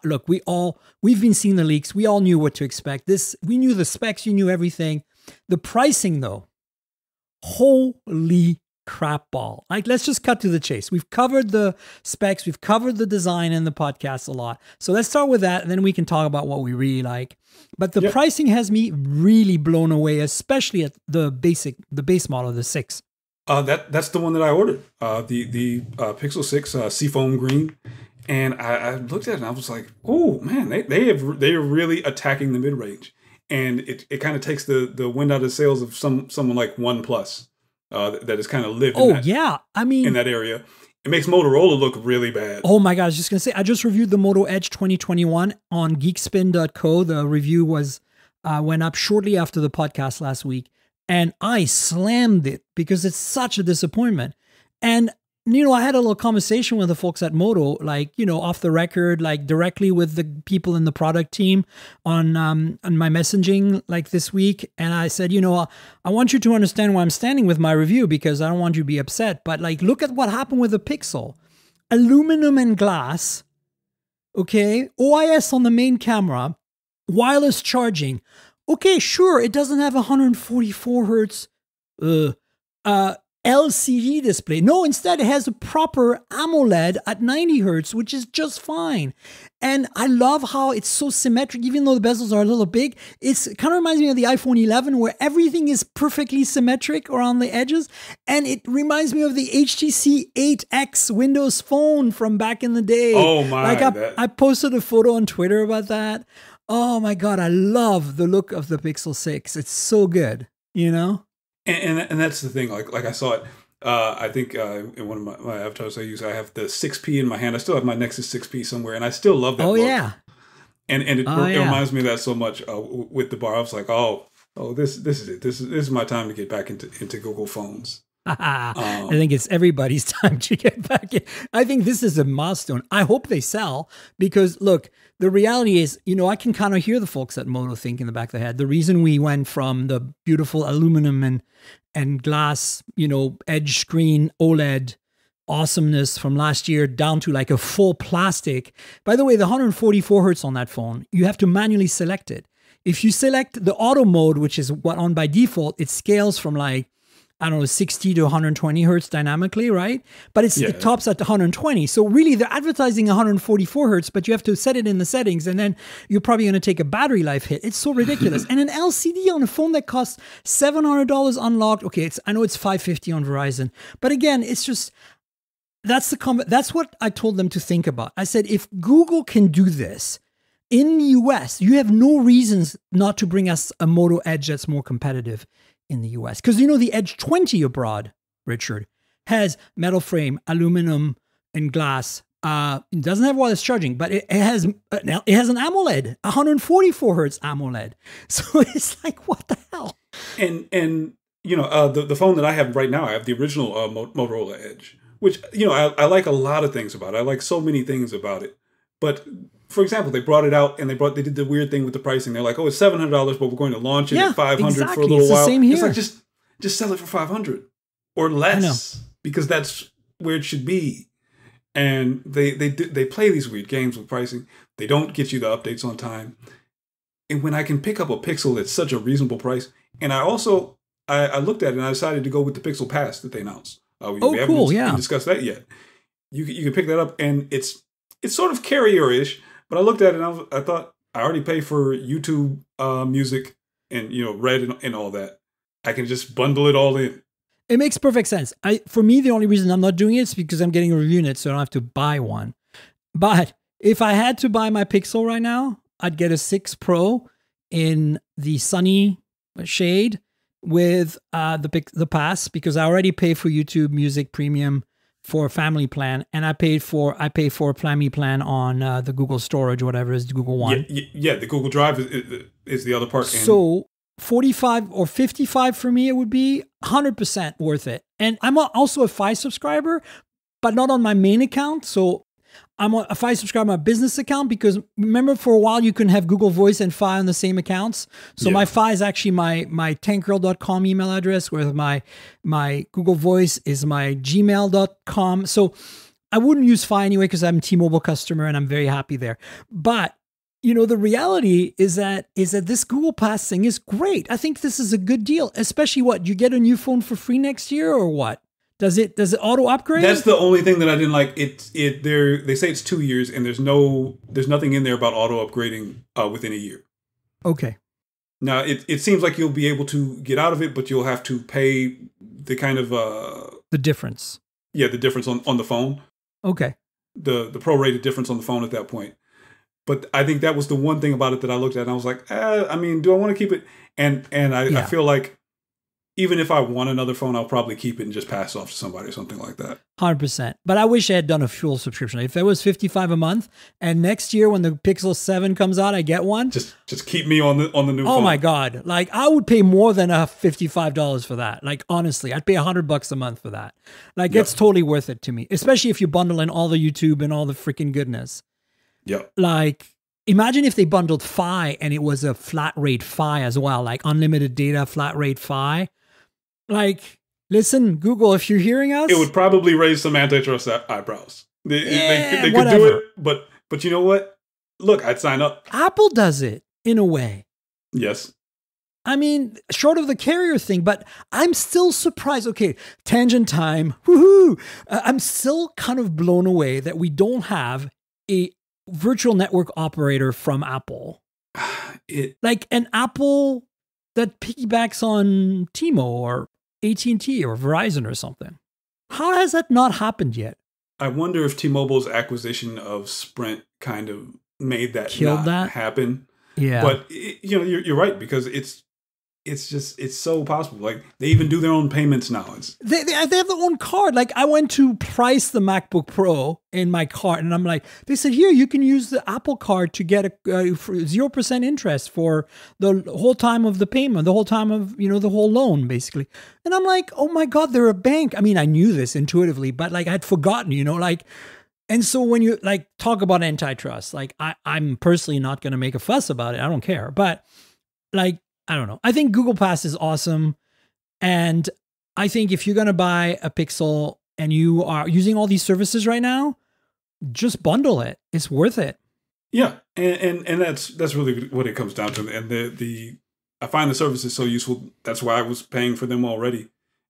look, we've been seeing the leaks. We all knew what to expect. We knew the specs. You knew everything. The pricing, though, holy crap ball. Like, let's just cut to the chase. We've covered the specs. We've covered the design in the podcast a lot. So let's start with that, and then we can talk about what we really like. But the pricing has me really blown away, especially at the base model, the 6. That's the one that I ordered. The Pixel 6 Seafoam Green. And I looked at it and I was like, oh man, they are really attacking the mid-range. And it kind of takes the wind out of the sails of someone like OnePlus that has kind of lived in that area. It makes Motorola look really bad. Oh my God, I was just going to say, I just reviewed the Moto Edge 2021 on geekspin.co. The review went up shortly after the podcast last week. And I slammed it because it's such a disappointment. And, I had a little conversation with the folks at Moto, like, off the record, like directly with the people in the product team on my messaging like this week. And I said, I want you to understand where I'm standing with my review because I don't want you to be upset. But like, look at what happened with the Pixel. Aluminum and glass. Okay. OIS on the main camera. Wireless charging. Okay, sure, it doesn't have 144 hertz LCD display. No, instead it has a proper AMOLED at 90 hertz, which is just fine. And I love how it's so symmetric, even though the bezels are a little big. It kind of reminds me of the iPhone 11, where everything is perfectly symmetric around the edges. And it reminds me of the HTC 8X Windows Phone from back in the day. Oh my! I posted a photo on Twitter about that. Oh my God, I love the look of the Pixel 6. It's so good, And that's the thing. Like I saw it. I think in one of my avatars I use, I have the 6P in my hand. I still have my Nexus 6P somewhere, and I still love that look. Yeah. And it reminds me of that so much with the bar. I was like, this is it. This is my time to get back into Google phones. I think it's everybody's time to get back in. I think this is a milestone. I hope they sell because, look, the reality is, I can kind of hear the folks at Moto think in the back of their head. The reason we went from the beautiful aluminum and glass, edge screen OLED awesomeness from last year down to like a full plastic. By the way, the 144 hertz on that phone, you have to manually select it. If you select the auto mode, which is what on by default, it scales from like, 60 to 120 hertz dynamically, right? But it tops at 120. So really they're advertising 144 hertz, but you have to set it in the settings and then you're probably going to take a battery life hit. It's so ridiculous. And an LCD on a phone that costs $700 unlocked. Okay, I know it's $550 on Verizon, but again, it's just, that's what I told them to think about. I said, if Google can do this in the US, you have no reasons not to bring us a Moto Edge that's more competitive in the US. Because the Edge 20 abroad, Richard, has metal frame, aluminum and glass It doesn't have wireless charging, but it has an AMOLED, 144 hertz AMOLED. So it's like, what the hell? And you know, the phone that I have right now, I have the original Motorola Edge, which, you know, I like a lot of things about it. I like so many things about it. But for example, they brought it out and they did the weird thing with the pricing. They're like, oh, it's $700, but we're going to launch it at $500 for a little while. Same here. It's like, just sell it for $500 or less, because that's where it should be. And they play these weird games with pricing. They don't get you the updates on time. And when I can pick up a Pixel at such a reasonable price, and I looked at it and I decided to go with the Pixel Pass that they announced. We haven't discussed that yet. You can pick that up, and it's sort of carrier-ish. But I looked at it and I thought, I already pay for YouTube music and, you know, Red and all that. I can just bundle it all in. It makes perfect sense. For me, the only reason I'm not doing it is because I'm getting a unit, so I don't have to buy one. But if I had to buy my Pixel right now, I'd get a 6 Pro in the sunny shade with the pass, because I already pay for YouTube Music Premium for a family plan, and I pay for a Plammy plan on the Google Storage, whatever is the Google One. Yeah, the Google Drive is the other part. So 45 or 55 for me, it would be 100% worth it. And I'm also a Fi subscriber, but not on my main account. So I'm a Fi subscriber on my business account, because remember, for a while you couldn't have Google Voice and Fi on the same accounts. So my Fi is actually my tankgirl.com email address, whereas my Google Voice is my gmail.com. So I wouldn't use Fi anyway, because I'm a T-Mobile customer and I'm very happy there. But you know, the reality is that this Google Pass thing is great. I think this is a good deal, especially you get a new phone for free next year, or what? Does it auto upgrade? That's the only thing that I didn't like. They say it's 2 years, and there's nothing in there about auto upgrading within a year. Okay. Now it seems like you'll be able to get out of it, but you'll have to pay the kind of the difference. Yeah, the difference on the phone. Okay. The prorated difference on the phone at that point. But I think that was the one thing about it that I looked at and I was like, I mean, do I want to keep it? And I feel like even if I want another phone, I'll probably keep it and just pass it off to somebody or something like that. 100%. But I wish I had done a full subscription. If it was $55 a month, and next year when the Pixel 7 comes out, I get one. Just keep me on the new phone. Oh my God. Like, I would pay more than $55 for that. Like, honestly, I'd pay $100 a month for that. Like, it's totally worth it to me, especially if you bundle in all the YouTube and all the freaking goodness. Yep. Like, imagine if they bundled Fi and it was a flat rate Fi as well, like unlimited data, flat rate Fi. Like, listen, Google, if you're hearing us, it would probably raise some antitrust eyebrows. They could do it, but you know what? Look, I'd sign up. Apple does it in a way. Yes. I mean, short of the carrier thing, but I'm still surprised. Okay, tangent time. Woohoo! I'm still kind of blown away that we don't have a virtual network operator from Apple. Like an Apple that piggybacks on T-Mo or AT&T or Verizon or something. How has that not happened yet? I wonder if T-Mobile's acquisition of Sprint kind of made that Killed not that? happen. Yeah. But you're right, because it's so possible. Like, they even do their own payments now. They have their own card. Like, I went to price the MacBook Pro in my card, and I'm like, they said, here, you can use the Apple card to get a 0% interest for the whole time of the payment, the whole time of, the whole loan, basically. And I'm like, oh my God, they're a bank. I mean, I knew this intuitively, but like, I'd forgotten, and so when you like talk about antitrust, like I'm personally not going to make a fuss about it. I don't care. But like, I don't know. I think Google Pass is awesome. And I think if you're going to buy a Pixel and you are using all these services right now, just bundle it. It's worth it. Yeah. And that's really what it comes down to. And I find the services so useful. That's why I was paying for them already.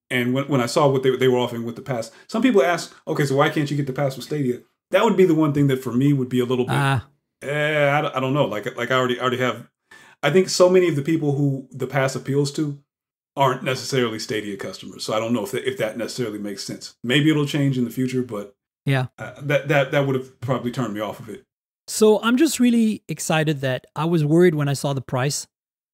And when I saw what they were offering with the pass, some people ask, okay, so why can't you get the pass with Stadia? That would be the one thing that for me would be a little bit, I don't know. Like I already have. I think so many of the people who the pass appeals to aren't necessarily Stadia customers. So I don't know if that necessarily makes sense. Maybe it'll change in the future, but yeah, that would have probably turned me off of it. So I'm just really excited that I was worried when I saw the price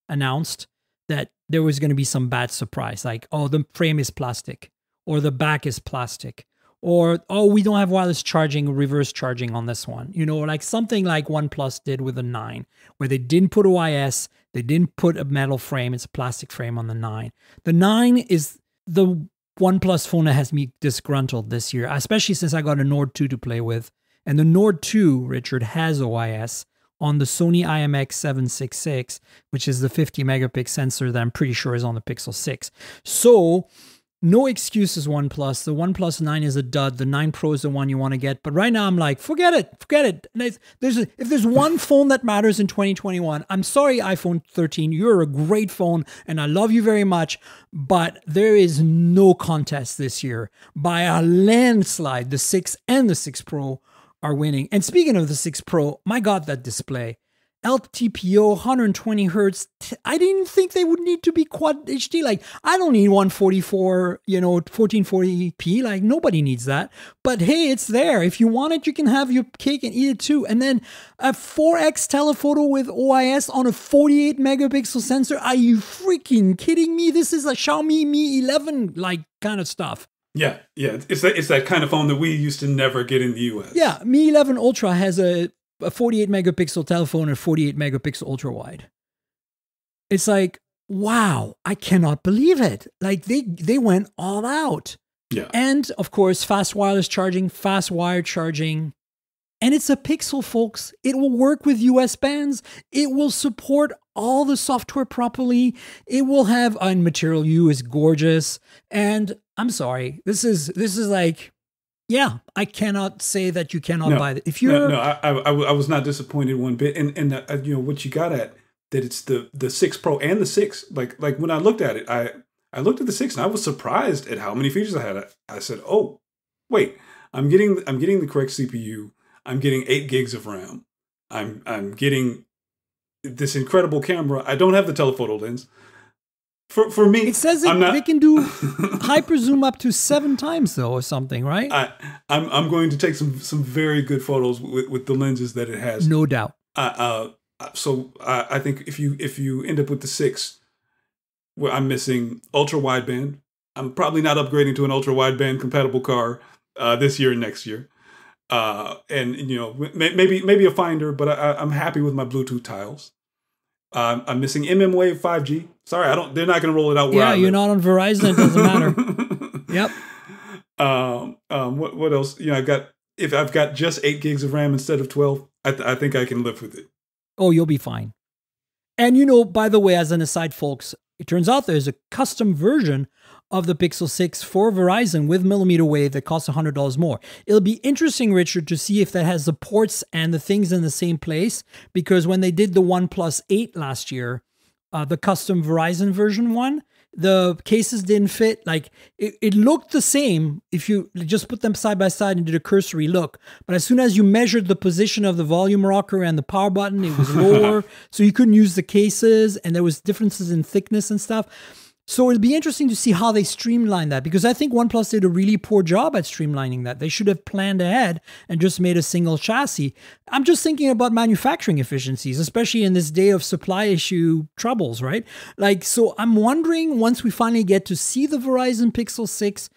announced that there was going to be some bad surprise. Like, oh, the frame is plastic, or the back is plastic, Or, oh, we don't have wireless charging, reverse charging on this one. You know, like something like OnePlus did with the 9, where they didn't put OIS, they didn't put a metal frame, it's a plastic frame on the 9. The 9 is the OnePlus phone that has me disgruntled this year, especially since I got a Nord 2 to play with. And the Nord 2, Richard, has OIS on the Sony IMX766, which is the 50 megapixel sensor that I'm pretty sure is on the Pixel 6. So, no excuses, OnePlus. The OnePlus 9 is a dud. The 9 Pro is the one you want to get. But right now, I'm like, forget it. If there's one phone that matters in 2021, I'm sorry, iPhone 13. You're a great phone, and I love you very much. But there is no contest this year. By a landslide, the 6 and the 6 Pro are winning. And speaking of the 6 Pro, my God, that display. LTPO, 120 hertz. I didn't think they would need to be quad HD. Like, I don't need 144, 1440p. Like, nobody needs that. But hey, it's there. If you want it, you can have your cake and eat it too. And then a 4x telephoto with OIS on a 48 megapixel sensor. Are you freaking kidding me? This is a Xiaomi Mi 11 like kind of stuff. Yeah. It's that kind of phone that we used to never get in the US. Yeah, Mi 11 Ultra has a 48 megapixel telephone and 48 megapixel ultra wide. It's like, wow, I cannot believe it. Like they went all out. Yeah. And of course, fast wireless charging, fast wired charging. And it's a Pixel, folks. It will work with US bands. It will support all the software properly. It will have, and Material U is gorgeous. And I'm sorry, this is like, yeah, I cannot say that you cannot buy it. If you're, I was not disappointed one bit, and what you got at that it's the 6 Pro and the 6. Like when I looked at it, I looked at the 6 and I was surprised at how many features I had. I said, oh, wait, I'm getting the correct CPU. I'm getting 8 gigs of RAM. I'm getting this incredible camera. I don't have the telephoto lens. For me, it says they can do hyper zoom up to 7 times though, or something, right? I'm going to take some very good photos with the lenses that it has, no doubt. So I think if you end up with the 6, where I'm missing ultra wideband, I'm probably not upgrading to an ultra wideband compatible car this year and next year. And maybe a finder, but I'm happy with my Bluetooth tiles. I'm missing MM-Wave 5G. Sorry, they're not going to roll it out where I live. You're not on Verizon. It doesn't matter. Yep. What else? If I've got just 8 gigs of RAM instead of 12, I think I can live with it. Oh, you'll be fine. And by the way, as an aside, folks, it turns out there's a custom version of the Pixel 6 for Verizon with millimeter wave that costs $100 more. It'll be interesting, Richard, to see if that has the ports and the things in the same place, because when they did the OnePlus 8 last year, the custom Verizon version one, the cases didn't fit. Like it looked the same if you just put them side by side and did a cursory look. But as soon as you measured the position of the volume rocker and the power button, it was lower. So you couldn't use the cases, and there was differences in thickness and stuff. So it'll be interesting to see how they streamline that, because I think OnePlus did a really poor job at streamlining that. They should have planned ahead and just made a single chassis. I'm just thinking about manufacturing efficiencies, especially in this day of supply issue troubles, right? So I'm wondering, once we finally get to see the Verizon Pixel 6,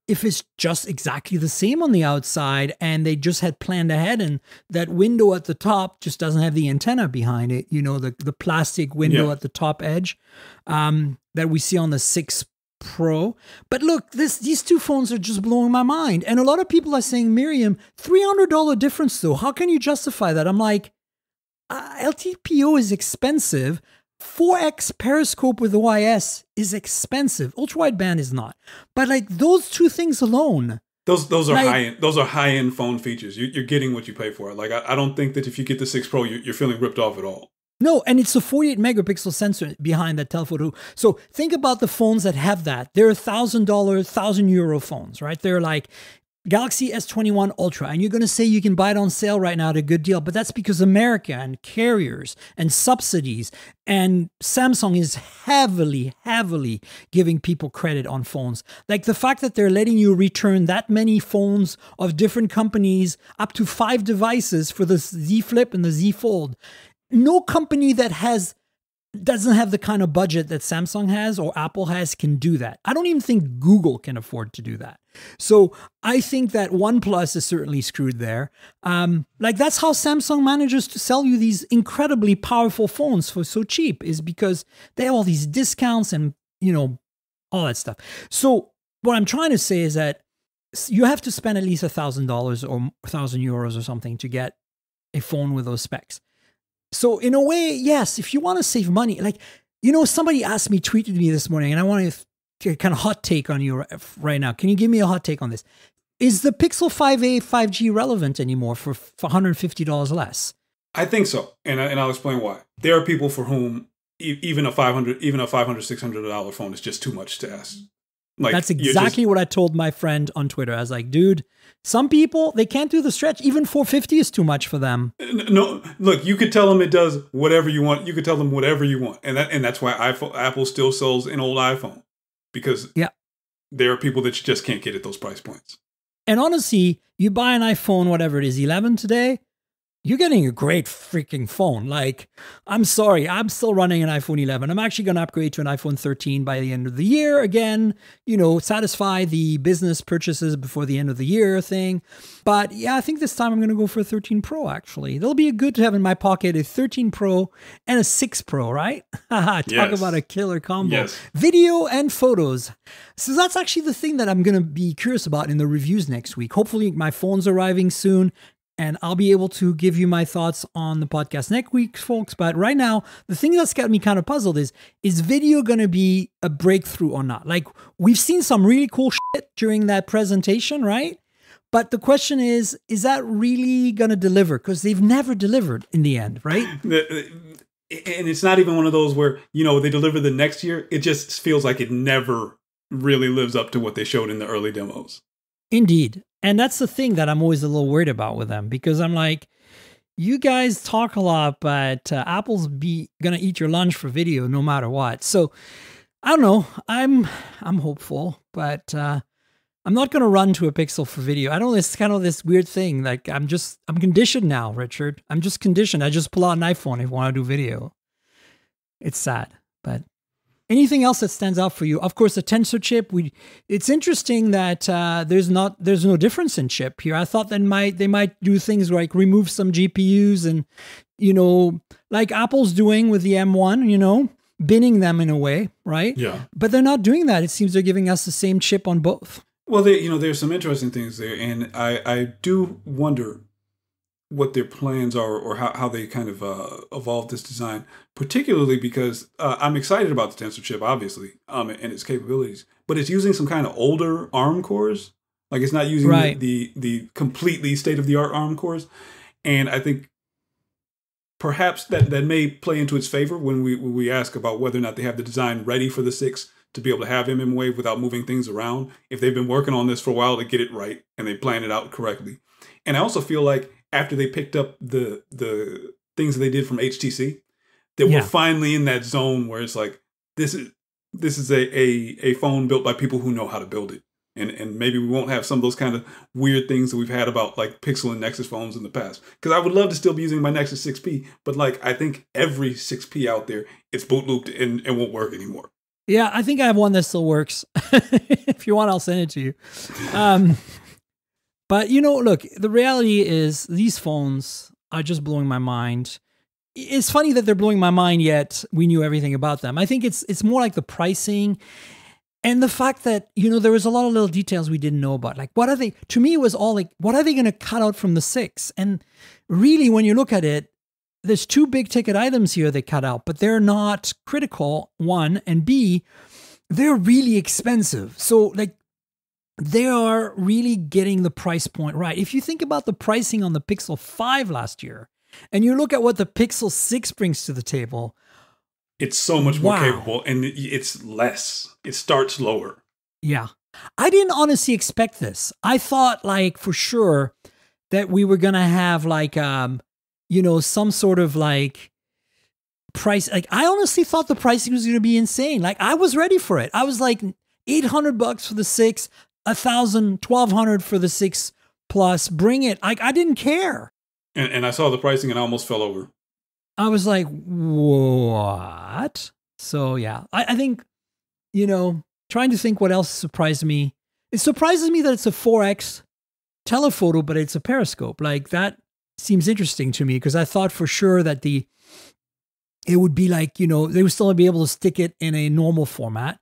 if it's just exactly the same on the outside and they just had planned ahead, and that window at the top just doesn't have the antenna behind it, the plastic window at the top edge that we see on the 6 Pro. But look, these two phones are just blowing my mind. And a lot of people are saying, Miriam, $300 difference though. How can you justify that? I'm like, LTPO is expensive. 4x periscope with OIS is expensive. Ultra wideband is not. But those two things alone. Those are high-end. Those are high-end phone features. You're getting what you pay for. I don't think that if you get the 6 Pro, you're feeling ripped off at all. No, and it's a 48 megapixel sensor behind that telephoto. So think about the phones that have that. They're $1,000, €1,000 phones, right? They're like Galaxy S21 Ultra, and you're going to say you can buy it on sale right now at a good deal, but that's because America and carriers and subsidies, and Samsung is heavily giving people credit on phones. Like the fact that they're letting you return that many phones of different companies, up to 5 devices for the Z Flip and the Z Fold. No company that has doesn't have the kind of budget that Samsung has or Apple has can do that. I don't even think Google can afford to do that. So I think that OnePlus is certainly screwed there. Like that's how Samsung manages to sell you these incredibly powerful phones for so cheap, is because they have all these discounts and, you know, all that stuff. So what I'm trying to say is that you have to spend at least $1,000 or €1,000 or something to get a phone with those specs. So in a way, yes, if you want to save money, like, you know, somebody tweeted me this morning, and I want to kind of hot take on you right now. Can you give me a hot take on this? Is the Pixel 5a 5G relevant anymore for $150 less? I think so. And I'll explain why. There are people for whom even a $600 phone is just too much to ask. Like, that's exactly what I told my friend on Twitter. I was like, dude, some people, they can't do the stretch. Even $450 is too much for them. No, look, you could tell them it does whatever you want. You could tell them whatever you want. And that's why Apple still sells an old iPhone. Because there are people that you just can't get at those price points. And honestly, you buy an iPhone, whatever it is, 11 today, you're getting a great freaking phone. Like, I'm sorry, I'm still running an iPhone 11. I'm actually going to upgrade to an iPhone 13 by the end of the year. Again, you know, satisfy the business purchases before the end of the year thing. But yeah, I think this time I'm going to go for a 13 Pro, actually. It'll be good to have in my pocket a 13 Pro and a 6 Pro, right? Talk about a killer combo. Yes. Video and photos. So that's actually the thing that I'm going to be curious about in the reviews next week. Hopefully my phone's arriving soon, and I'll be able to give you my thoughts on the podcast next week, folks. But right now, the thing that's got me kind of puzzled is video going to be a breakthrough or not? Like, we've seen some really cool shit during that presentation, right? But the question is that really going to deliver? Because they've never delivered in the end, right? And it's not even one of those where, you know, they deliver the next year. It just feels like it never really lives up to what they showed in the early demos. Indeed. And that's the thing that I'm always a little worried about with them, because I'm like, you guys talk a lot, but Apple's gonna eat your lunch for video no matter what. So I don't know. I'm hopeful, but I'm not gonna run to a Pixel for video. I don't know. It's kind of this weird thing. Like, I'm conditioned now, Richard. I'm just conditioned. I just pull out an iPhone if I want to do video. It's sad, but. Anything else that stands out for you? Of course, the Tensor chip. It's interesting that there's no difference in chip here. I thought that they might do things like remove some GPUs and, you know, like Apple's doing with the M1, you know, binning them in a way, right? Yeah. But they're not doing that. It seems they're giving us the same chip on both. Well, there's some interesting things there, and I do wonder what their plans are or how they kind of evolve this design, particularly because I'm excited about the Tensor chip, obviously, and its capabilities, but it's using some kind of older ARM cores. Like, it's not using the completely state-of-the-art ARM cores. And I think perhaps that may play into its favor when we ask about whether or not they have the design ready for the 6 to be able to have mmWave without moving things around. If they've been working on this for a while to get it right and they plan it out correctly. And I also feel like after they picked up the things that they did from HTC, that we're finally in that zone where it's like, this is a phone built by people who know how to build it. And maybe we won't have some of those kind of weird things that we've had about like Pixel and Nexus phones in the past. Because I would love to still be using my Nexus 6P, but like, I think every 6P out there, it's boot looped and won't work anymore. Yeah, I think I have one that still works. If you want, I'll send it to you. But, you know, look, the reality is these phones are just blowing my mind. It's funny that they're blowing my mind, yet we knew everything about them. I think it's more like the pricing and the fact that, you know, there was a lot of little details we didn't know about. Like, what are they, to me, it was all like, what are they going to cut out from the 6? And really, when you look at it, there's 2 big ticket items here they cut out, but they're not critical, one, and B, they're really expensive. So, like, they are really getting the price point right. If you think about the pricing on the Pixel 5 last year, and you look at what the Pixel 6 brings to the table, it's so much more capable, and it's less. It starts lower. Yeah. I didn't honestly expect this. I thought, like, for sure that we were going to have, like, you know, some sort of, like, price. Like, I honestly thought the pricing was going to be insane. Like, I was ready for it. I was like, $800 for the 6, $1,000, $1,200 for the 6 Plus. Bring it. Like, I didn't care. And I saw the pricing and I almost fell over. I was like, what? So yeah, I think, trying to think what else surprised me. It surprises me that it's a 4X telephoto, but it's a periscope. Like that seems interesting to me because I thought for sure that it would be like, they would still be able to stick it in a normal format.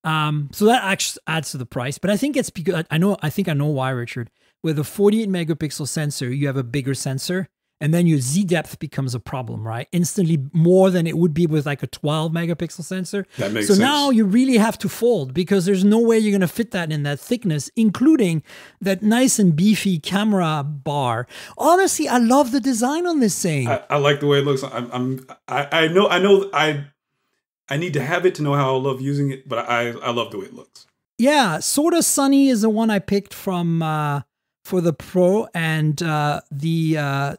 So that actually adds to the price, but I think it's because I think I know why, Richard. With a 48 megapixel sensor, you have a bigger sensor, and then your Z depth becomes a problem, right? Instantly more than it would be with like a 12 megapixel sensor. That makes sense. So now you really have to fold because there's no way you're going to fit that in that thickness, including that nice and beefy camera bar. Honestly, I love the design on this thing. I like the way it looks. I know I need to have it to know how I love using it, but I love the way it looks. Yeah, Sorta Sunny is the one I picked from for the Pro, and the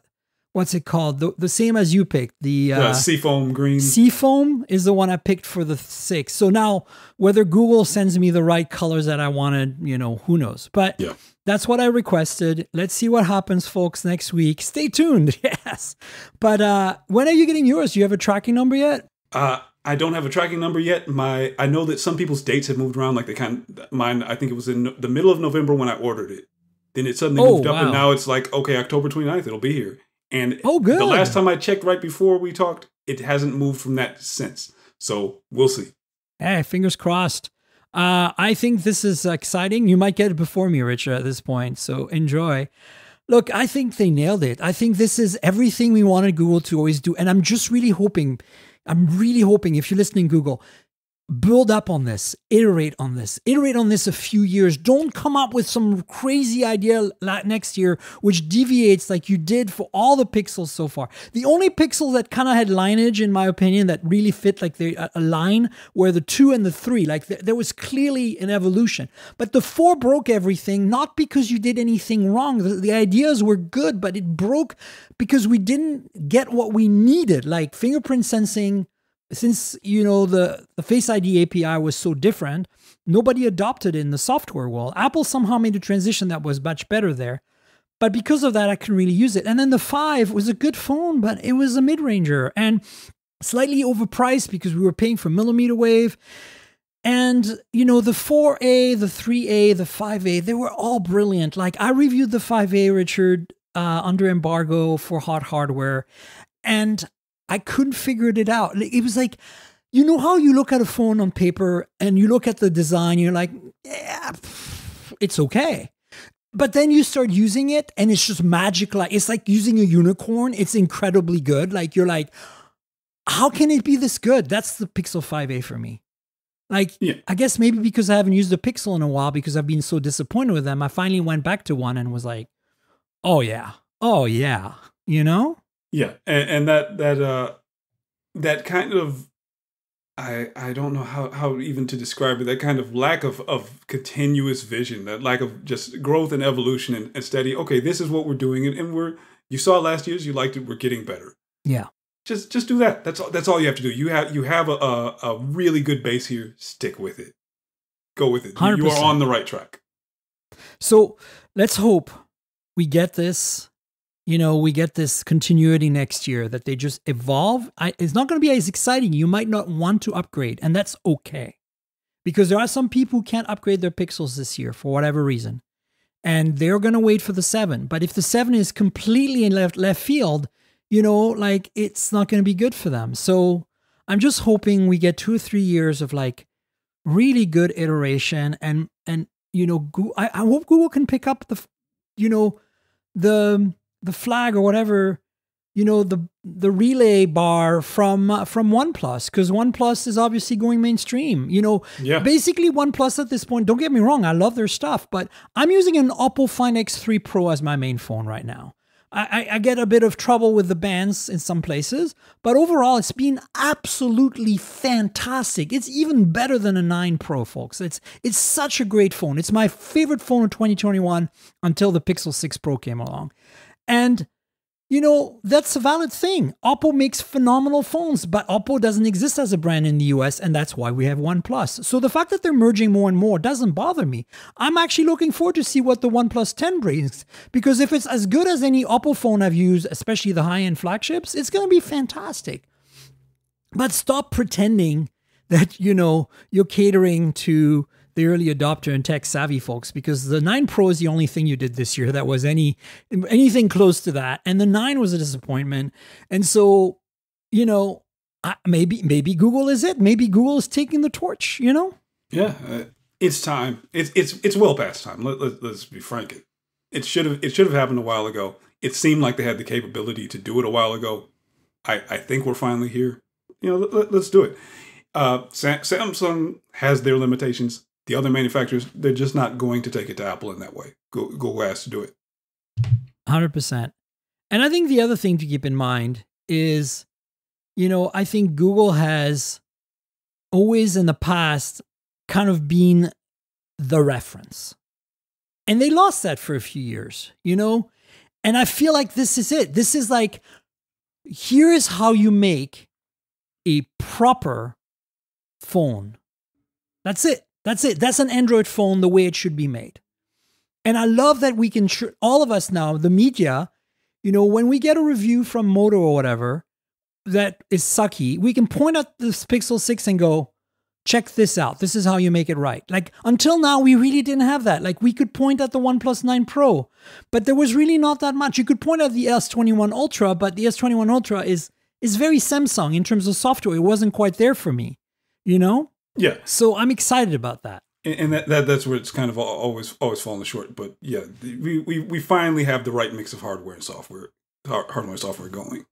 what's it called? The same as you picked. The Seafoam green. Seafoam is the one I picked for the 6. So now whether Google sends me the right colors that I wanted, who knows? But yeah, that's what I requested. Let's see what happens, folks, next week. Stay tuned. Yes. But when are you getting yours? Do you have a tracking number yet? I don't have a tracking number yet. I know that some people's dates have moved around. Like mine, I think it was in the middle of November when I ordered it. Then it suddenly moved up, and now it's like, okay, October 29th, it'll be here. And good. The last time I checked right before we talked, it hasn't moved from that since. So we'll see. Hey, fingers crossed. I think this is exciting. You might get it before me, Richard, at this point. So enjoy. Look, I think they nailed it. I think this is everything we wanted Google to always do. And I'm just really hoping, if you're listening, Google, build up on this, iterate on this a few years. Don't come up with some crazy idea next year, which deviates like you did for all the Pixels so far. The only Pixel that kind of had lineage, in my opinion, that really fit like a line were the 2 and the 3. Like there was clearly an evolution. But the 4 broke everything, not because you did anything wrong. The ideas were good, but it broke because we didn't get what we needed, like fingerprint sensing. Since, the Face ID API was so different, nobody adopted it in the software world. Apple somehow made a transition that was much better there. But because of that, I couldn't really use it. And then the 5 was a good phone, but it was a mid-ranger and slightly overpriced because we were paying for millimeter wave. And, the 4A, the 3A, the 5A, they were all brilliant. Like I reviewed the 5A, Richard, under embargo for Hot Hardware. And I couldn't figure it out. It was like, how you look at a phone on paper and you look at the design, you're like, yeah, it's okay. But then you start using it and it's just magic. Like it's like using a unicorn. It's incredibly good. Like you're like, how can it be this good? That's the Pixel 5a for me. Like, yeah. I guess maybe because I haven't used the Pixel in a while because I've been so disappointed with them, I finally went back to one and was like, oh yeah, Yeah, and that kind of, I don't know how even to describe it, that kind of lack of continuous vision, that lack of just growth and evolution and steady, okay, this is what we're doing, and you saw last year's, you liked it, we're getting better. Yeah. Just do that. That's all you have to do. You have a really good base here, stick with it. Go with it. 100%. You are on the right track. So let's hope we get this. We get this continuity next year, that they just evolve. It's not going to be as exciting. You might not want to upgrade, and that's okay. Because there are some people who can't upgrade their Pixels this year for whatever reason. And they're going to wait for the 7. But if the 7 is completely in left field, it's not going to be good for them. So I'm just hoping we get 2 or 3 years of like really good iteration. And I hope Google can pick up the flag or whatever, the relay bar from OnePlus, because OnePlus is obviously going mainstream. Basically OnePlus at this point, don't get me wrong, I love their stuff, but I'm using an Oppo Find X3 Pro as my main phone right now. I get a bit of trouble with the bands in some places, but overall it's been absolutely fantastic. It's even better than a 9 Pro, folks. It's such a great phone. It's my favorite phone of 2021 until the Pixel 6 Pro came along. And that's a valid thing. Oppo makes phenomenal phones, but Oppo doesn't exist as a brand in the US, and that's why we have OnePlus. So the fact that they're merging more and more doesn't bother me. I'm actually looking forward to see what the OnePlus 10 brings, because if it's as good as any Oppo phone I've used, especially the high-end flagships, it's going to be fantastic. But stop pretending that, you're catering to the early adopter and tech savvy folks, because the 9 Pro is the only thing you did this year that was anything close to that. And the 9 was a disappointment. And so, maybe Google is it. Maybe Google is taking the torch, Yeah, it's time. It's well past time. Let's be frank. It should have happened a while ago. It seemed like they had the capability to do it a while ago. I think we're finally here. Let's do it. Samsung has their limitations. The other manufacturers, they're just not going to take it to Apple in that way. Google has to do it. 100%. And I think the other thing to keep in mind is, I think Google has always in the past kind of been the reference. And they lost that for a few years, And I feel like this is it. This is like, here is how you make a proper phone. That's it. That's an Android phone the way it should be made. And I love that we can, all of us now, the media, when we get a review from Moto or whatever that is sucky, we can point at this Pixel 6 and go, check this out. This is how you make it right. Like, until now, we really didn't have that. Like, we could point at the OnePlus 9 Pro, but there was really not that much. You could point at the S21 Ultra, but the S21 Ultra is very Samsung in terms of software. It wasn't quite there for me, Yeah. So I'm excited about that. And that's where it's kind of always fallen short. But yeah, we finally have the right mix of hardware and software going.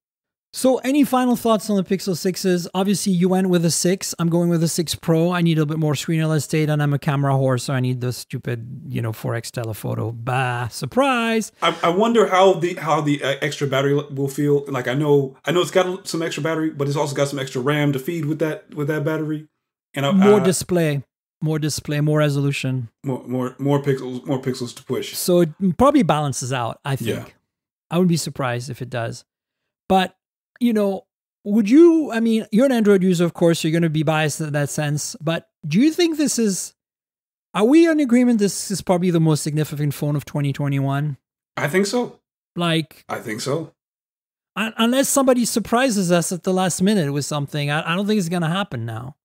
So any final thoughts on the Pixel 6s? Obviously, you went with a 6. I'm going with a 6 Pro. I need a little bit more screen real estate, and I'm a camera whore, so I need the stupid, 4X telephoto. Bah, surprise! I wonder how the extra battery will feel. Like I know it's got some extra battery, but it's also got some extra RAM to feed with that battery. And more display, more resolution, more pixels to push. So it probably balances out, I think. Yeah. I wouldn't be surprised if it does. But, would you, you're an Android user, of course, so you're going to be biased in that sense. But do you think are we in agreement this is probably the most significant phone of 2021? I think so. I think so. Unless somebody surprises us at the last minute with something, I don't think it's going to happen now.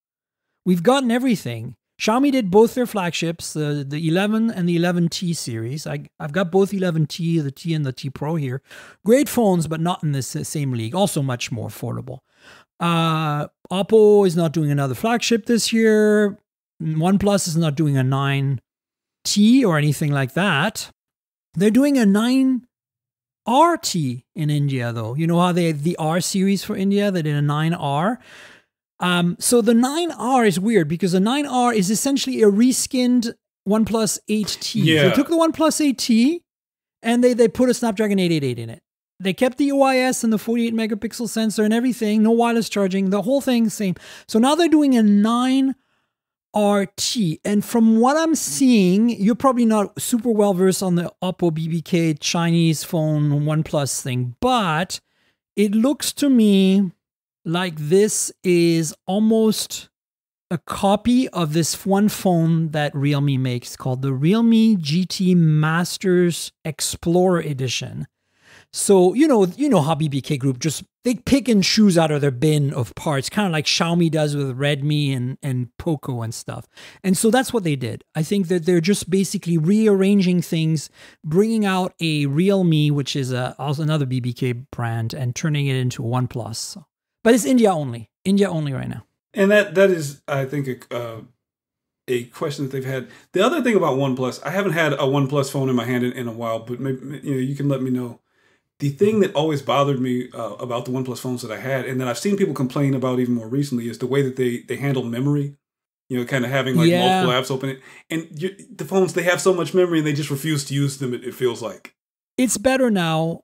We've gotten everything. Xiaomi did both their flagships, the 11 and the 11T series. I've got both 11T, the T and the T Pro here. Great phones, but not in the same league. Also much more affordable. Oppo is not doing another flagship this year. OnePlus is not doing a 9T or anything like that. They're doing a 9RT in India, though. You know how they had the R series for India? They did a 9R. So the 9R is weird because the 9R is essentially a reskinned OnePlus 8T. Yeah. They took the OnePlus 8T and they put a Snapdragon 888 in it. They kept the OIS and the 48 megapixel sensor and everything, no wireless charging, the whole thing same. So now they're doing a 9RT. And from what I'm seeing, you're probably not super well versed on the Oppo BBK Chinese phone OnePlus thing, but it looks to me like this is almost a copy of this one phone that Realme makes called the Realme GT Masters Explorer Edition. So, you know how BBK Group they pick and choose out of their bin of parts, kind of like Xiaomi does with Redmi and Poco and stuff. And so that's what they did. I think that they're just basically rearranging things, bringing out a Realme, which is also another BBK brand, and turning it into OnePlus. But it's India only right now. And that is, I think, a question that they've had. The other thing about OnePlus, I haven't had a OnePlus phone in my hand in a while, but maybe you can let me know. The thing that always bothered me about the OnePlus phones that I had, and that I've seen people complain about even more recently, is the way that they handle memory. Kind of having multiple apps open it. And the phones, they have so much memory and they just refuse to use them, it feels like. It's better now.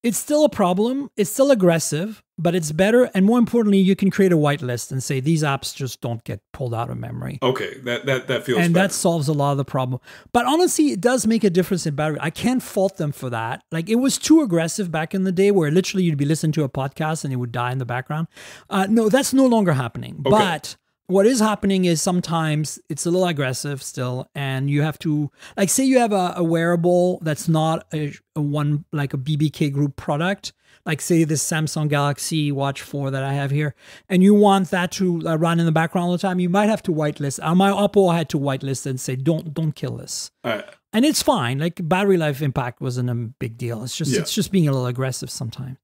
It's still a problem. It's still aggressive, but it's better. And more importantly, you can create a whitelist and say these apps just don't get pulled out of memory. Okay, that feels and better. That solves a lot of the problem. But honestly, it does make a difference in battery. I can't fault them for that. Like it was too aggressive back in the day where literally you'd be listening to a podcast and it would die in the background. No, that's no longer happening. Okay. But what is happening is sometimes it's a little aggressive still, and you have to, like, say you have a wearable that's not a BBK Group product, like say this Samsung Galaxy Watch 4 that I have here, and you want that to run in the background all the time, you might have to whitelist. On my Oppo, I had to whitelist and say, don't kill this. All right. And it's fine. Like battery life impact wasn't a big deal. It's just being a little aggressive sometimes.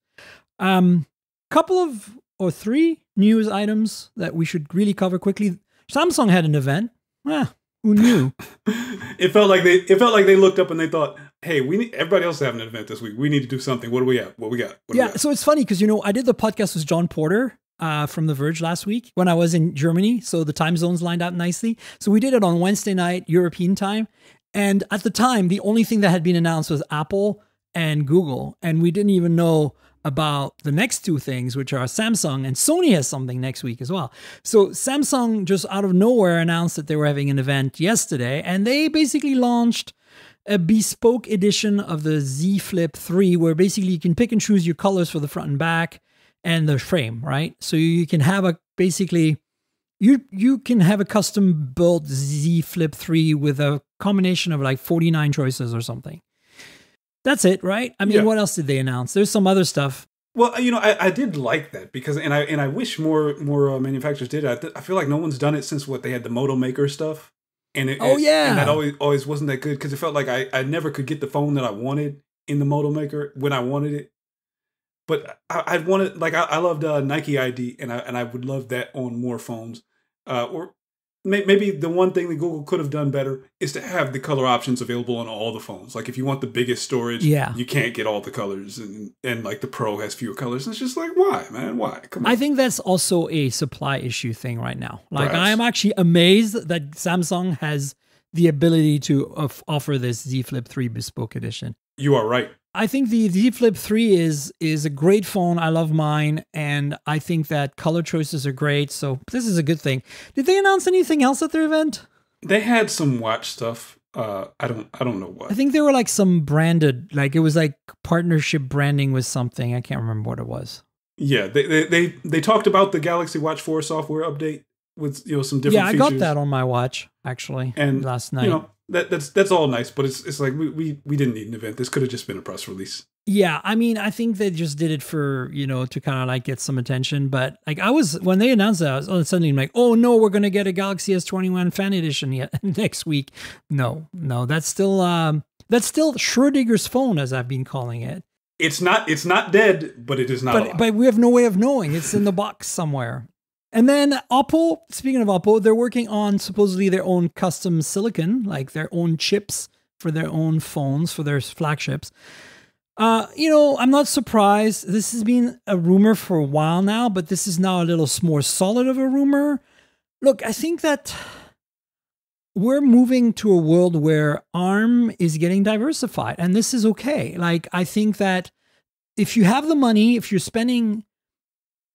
Couple of or 3 news items that we should really cover quickly. Samsung had an event. Who knew? It felt like they looked up and they thought, "Hey, everybody else is having an event this week. We need to do something. What do we have? What we got?" So it's funny because I did the podcast with John Porter from The Verge last week when I was in Germany, so the time zones lined up nicely. So we did it on Wednesday night European time, and at the time, the only thing that had been announced was Apple and Google, and we didn't even know about the next 2 things, which are Samsung, and Sony has something next week as well. So Samsung just out of nowhere announced that they were having an event yesterday, and they basically launched a bespoke edition of the Z Flip 3, where basically you can pick and choose your colors for the front and back and the frame, right? So you can have you can have a custom built Z Flip 3 with a combination of like 49 choices or something. That's it, right? I mean, What else did they announce? There's some other stuff. Well, I did like that because, and I wish more manufacturers did it. I feel like no one's done it since they had the Moto Maker stuff, and and that always wasn't that good because it felt like I never could get the phone that I wanted in the Moto Maker when I wanted it. But I wanted, like, I loved Nike ID, and I would love that on more phones. Or maybe the one thing that Google could have done better is to have the color options available on all the phones. Like if you want the biggest storage, you can't get all the colors, and like the Pro has fewer colors. And it's just like, why, man? Why? Come on. I think that's also a supply issue thing right now. Like I am actually amazed that Samsung has the ability to offer this Z Flip 3 bespoke edition. You are right. I think the Z Flip 3 is a great phone. I love mine, and I think that color choices are great. So this is a good thing. Did they announce anything else at their event? They had some watch stuff. I don't know what. I think there were like some branded, like it was like partnership branding with something. I can't remember what it was. Yeah, they talked about the Galaxy Watch 4 software update with some different features. Yeah, I got that on my watch actually last night. That's all nice, but it's like we didn't need an event. This could have just been a press release. Yeah, I mean, I think they just did it for, to kind of like get some attention. But like when they announced that, I was suddenly like, oh no, we're going to get a Galaxy S21 Fan Edition next week. No, that's still Schrödinger's phone, as I've been calling it. It's not dead, but it is not alive. But we have no way of knowing. It's in the box somewhere. And then Oppo, speaking of Oppo, they're working on supposedly their own custom silicon, like their own chips for their own phones, for their flagships. I'm not surprised. This has been a rumor for a while now, but this is now a little more solid of a rumor. Look, I think that we're moving to a world where ARM is getting diversified, and this is okay. Like, I think that if you have the money, if you're spending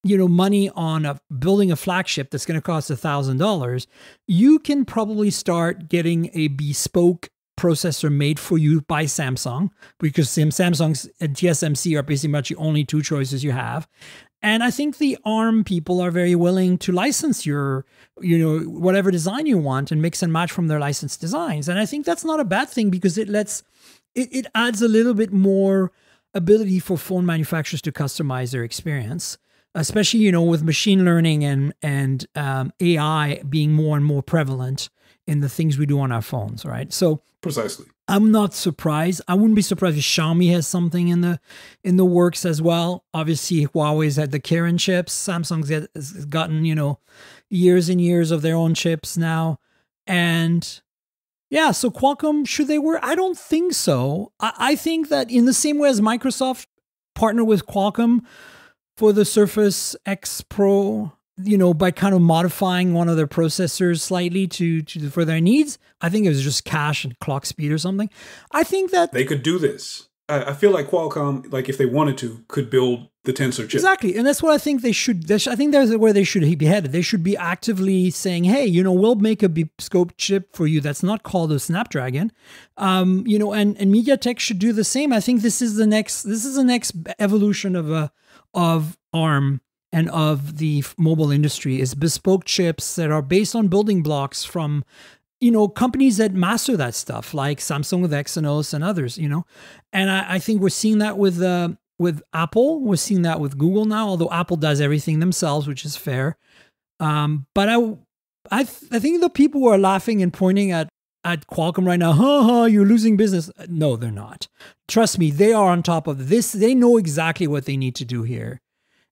money on building a flagship that's going to cost $1,000, you can probably start getting a bespoke processor made for you by Samsung, because Samsung's and TSMC are basically much the only 2 choices you have. And I think the ARM people are very willing to license your, whatever design you want and mix and match from their licensed designs. And I think that's not a bad thing because it adds a little bit more ability for phone manufacturers to customize their experience. Especially, with machine learning and AI being more and more prevalent in the things we do on our phones, right? So precisely, I'm not surprised. I wouldn't be surprised if Xiaomi has something in the works as well. Obviously, Huawei's had the Kirin chips. Samsung's has gotten years and years of their own chips now, and yeah. So Qualcomm, should they work? I don't think so. I think that in the same way as Microsoft partnered with Qualcomm for the Surface X Pro, by kind of modifying one of their processors slightly for their needs. I think it was just cache and clock speed or something. I think that they could do this. I feel like Qualcomm, like if they wanted to, could build the Tensor chip. Exactly. And that's what I think they should. I think there's where they should be headed. They should be actively saying, hey, we'll make a bespoke chip for you that's not called a Snapdragon. And MediaTek should do the same. I think this is the next evolution of ARM and of the mobile industry is bespoke chips that are based on building blocks from companies that master that stuff, like Samsung with Exynos and others, and I think we're seeing that with Apple. We're seeing that with Google now, although Apple does everything themselves, which is fair. But I think the people who are laughing and pointing at Qualcomm right now, you're losing business. No, they're not. Trust me, they are on top of this. They know exactly what they need to do here.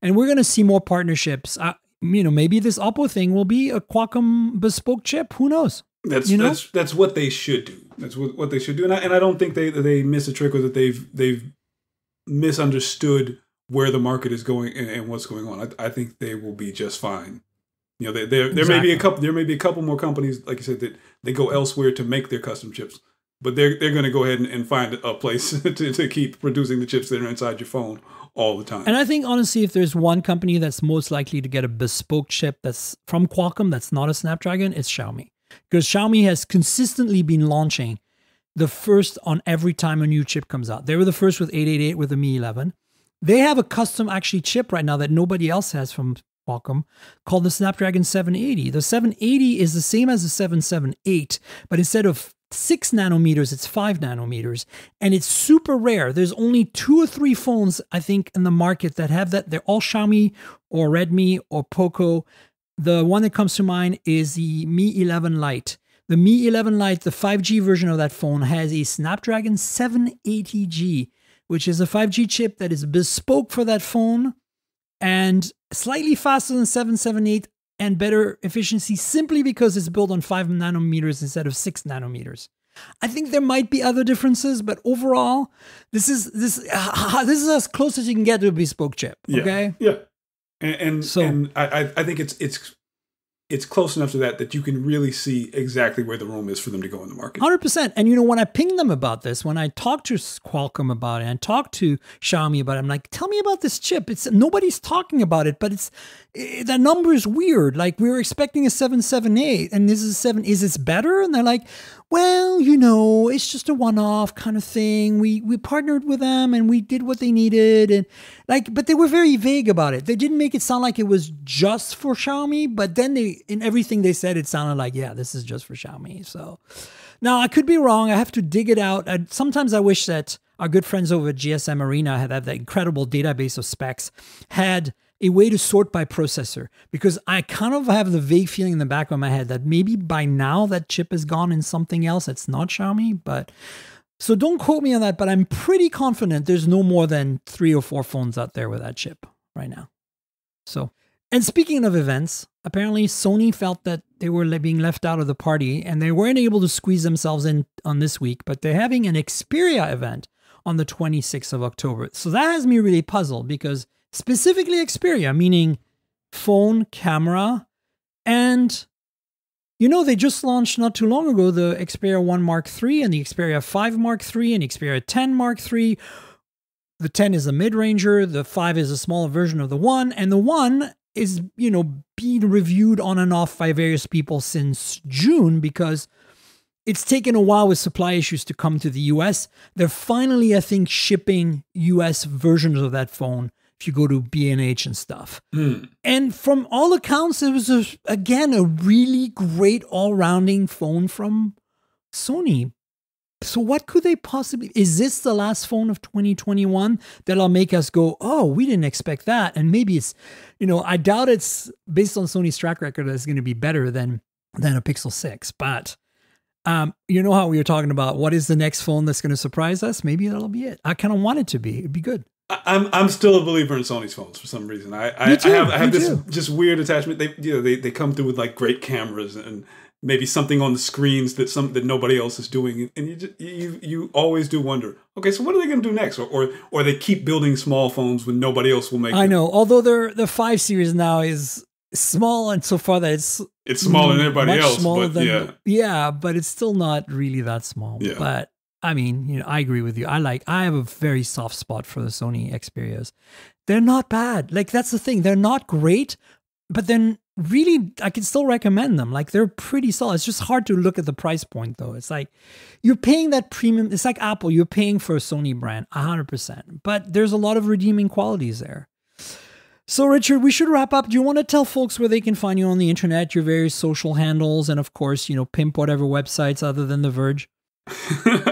And we're going to see more partnerships. Maybe this Oppo thing will be a Qualcomm bespoke chip. Who knows? That's what they should do. That's what they should do. And I don't think they miss a trick or that they've misunderstood where the market is going and what's going on. I think they will be just fine. There may be a couple more companies, like you said, that they go elsewhere to make their custom chips, but they're going to go ahead and find a place to keep producing the chips that are inside your phone all the time. And I think, honestly, if there's one company that's most likely to get a bespoke chip that's from Qualcomm that's not a Snapdragon, it's Xiaomi. Because Xiaomi has consistently been launching the first on every time a new chip comes out. They were the first with 888 with the Mi 11. They have a custom chip right now that nobody else has from Qualcomm called the Snapdragon 780. The 780 is the same as the 778, but instead of 6 nanometers, it's 5 nanometers. And it's super rare. There's only 2 or 3 phones, I think, in the market that have that. They're all Xiaomi or Redmi or Poco. The one that comes to mind is the Mi 11 Lite. The Mi 11 Lite, the 5G version of that phone, has a Snapdragon 780G, which is a 5G chip that is bespoke for that phone and slightly faster than 778 and better efficiency simply because it's built on 5 nanometers instead of 6 nanometers. I think there might be other differences, but overall, this is as close as you can get to a bespoke chip. Okay? Yeah. And I think it's close enough to that you can really see exactly where the room is for them to go in the market. 100%. And when I pinged them about this, when I talked to Qualcomm about it and talked to Xiaomi about it, I'm like, tell me about this chip. Nobody's talking about it, but that number is weird. Like, we were expecting a 778 and this is 7. Is this better? And they're like, well, it's just a one-off kind of thing. We partnered with them and we did what they needed. And but they were very vague about it. They didn't make it sound like it was just for Xiaomi, but then in everything they said, it sounded like, yeah, this is just for Xiaomi. So now I could be wrong. I have to dig it out. Sometimes I wish that our good friends over at GSM Arena had that incredible database of specs, had a way to sort by processor, because I kind of have the vague feeling in the back of my head that maybe by now that chip is gone in something else that's not Xiaomi. But so don't quote me on that, but I'm pretty confident there's no more than 3 or 4 phones out there with that chip right now. So, and speaking of events, apparently Sony felt that they were being left out of the party and they weren't able to squeeze themselves in on this week, but they're having an Xperia event on the 26th of October. So that has me really puzzled, because specifically Xperia, meaning phone, camera, and they just launched not too long ago the Xperia 1 Mark III and the Xperia 5 Mark III and Xperia 10 Mark III. The 10 is a mid-ranger, the 5 is a smaller version of the 1, and the 1 is, being reviewed on and off by various people since June because it's taken a while with supply issues to come to the US. They're finally, I think, shipping US versions of that phone if you go to B&H and stuff. And from all accounts, it was, again, a really great all-rounding phone from Sony. So what could they possibly... Is this the last phone of 2021 that'll make us go, oh, we didn't expect that? And maybe it's... I doubt it's, based on Sony's track record, it's going to be better than a Pixel 6. But... you know how we were talking about what is the next phone that's going to surprise us? Maybe that'll be it. I kind of want it to be. It'd be good. I'm still a believer in Sony's phones for some reason. I have this just weird attachment. They come through with like great cameras and maybe something on the screens that nobody else is doing, and you always do wonder. Okay, so what are they going to do next? Or they keep building small phones when nobody else will make them. I know. Although the 5 series now is small, and so far that it's smaller than everybody else. But it's still not really that small. Yeah. But I mean, I agree with you. I have a very soft spot for the Sony Xperias. They're not bad. Like, that's the thing. They're not great, but then really, I can still recommend them. Like, they're pretty solid. It's just hard to look at the price point, though. It's like you're paying that premium. It's like Apple. You're paying for a Sony brand, 100%. But there's a lot of redeeming qualities there. So, Richard, we should wrap up. Do you want to tell folks where they can find you on the internet, your various social handles, and of course, pimp whatever websites other than The Verge? The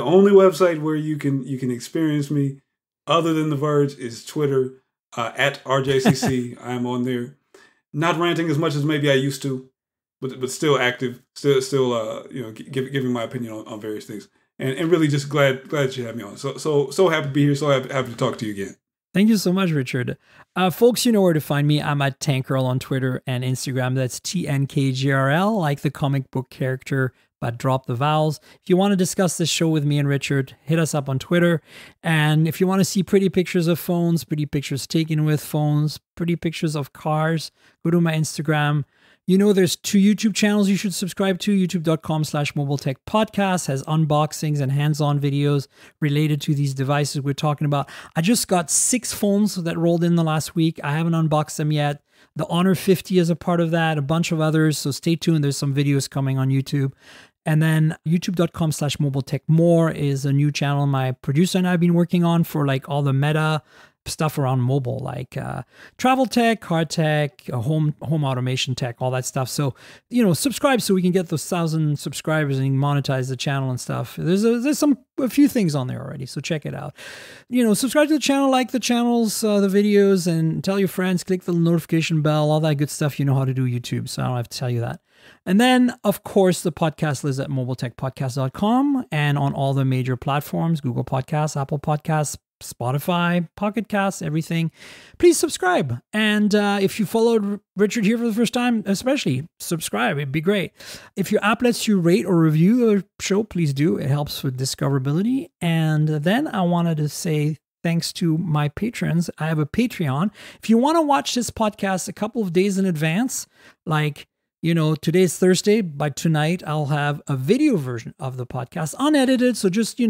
only website where you can experience me other than The Verge is Twitter, at RJCC. I'm on there, not ranting as much as maybe I used to, but still active, still giving my opinion on various things, and really just glad that you had me on. So happy to be here. So happy to talk to you again. Thank you so much, Richard. Folks, you know where to find me. I'm at Tankgirl on Twitter and Instagram. That's TNKGRL, like the comic book character, but drop the vowels. If you want to discuss this show with me and Richard, hit us up on Twitter. And if you want to see pretty pictures of phones, pretty pictures taken with phones, pretty pictures of cars, go to my Instagram. There's 2 YouTube channels you should subscribe to. YouTube.com/MobileTechPodcast has unboxings and hands-on videos related to these devices we're talking about. I just got 6 phones that rolled in the last week. I haven't unboxed them yet. The Honor 50 is a part of that, a bunch of others. So stay tuned. There's some videos coming on YouTube. And then youtube.com/MobileTechMore is a new channel my producer and I have been working on for like all the meta stuff around mobile, like travel tech, car tech, home automation tech, all that stuff. So, subscribe so we can get those 1,000 subscribers and monetize the channel and stuff. There's a few things on there already, so check it out. Subscribe to the channel, like the channels, the videos, and tell your friends, click the notification bell, all that good stuff. You know how to do YouTube, so I don't have to tell you that. And then, of course, the podcast lives at mobiletechpodcast.com and on all the major platforms, Google Podcasts, Apple Podcasts, Spotify, Pocket Casts, everything. Please subscribe. And if you followed Richard here for the first time, especially subscribe. It'd be great. If your app lets you rate or review the show, please do. It helps with discoverability. And then I wanted to say thanks to my patrons. I have a Patreon. If you want to watch this podcast a couple of days in advance, like today's Thursday. By tonight, I'll have a video version of the podcast, unedited. So just,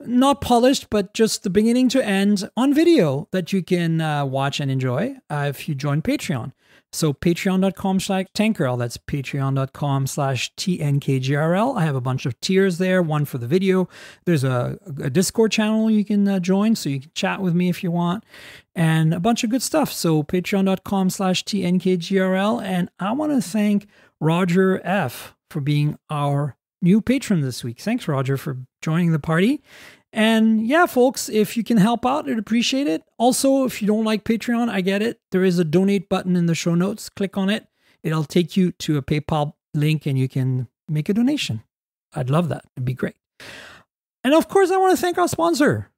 not polished, but just the beginning to end on video that you can watch and enjoy if you join Patreon. So patreon.com/Tankgirl. That's patreon.com/TNKGRL. I have a bunch of tiers there, one for the video. There's a Discord channel you can join, so you can chat with me if you want, and a bunch of good stuff. So patreon.com/TNKGRL. And I want to thank Roger F. for being our new patron this week. Thanks, Roger, for joining the party. And yeah, folks, if you can help out, I'd appreciate it. Also, if you don't like Patreon, I get it. There is a donate button in the show notes. Click on it. It'll take you to a PayPal link and you can make a donation. I'd love that. It'd be great. And of course, I want to thank our sponsor,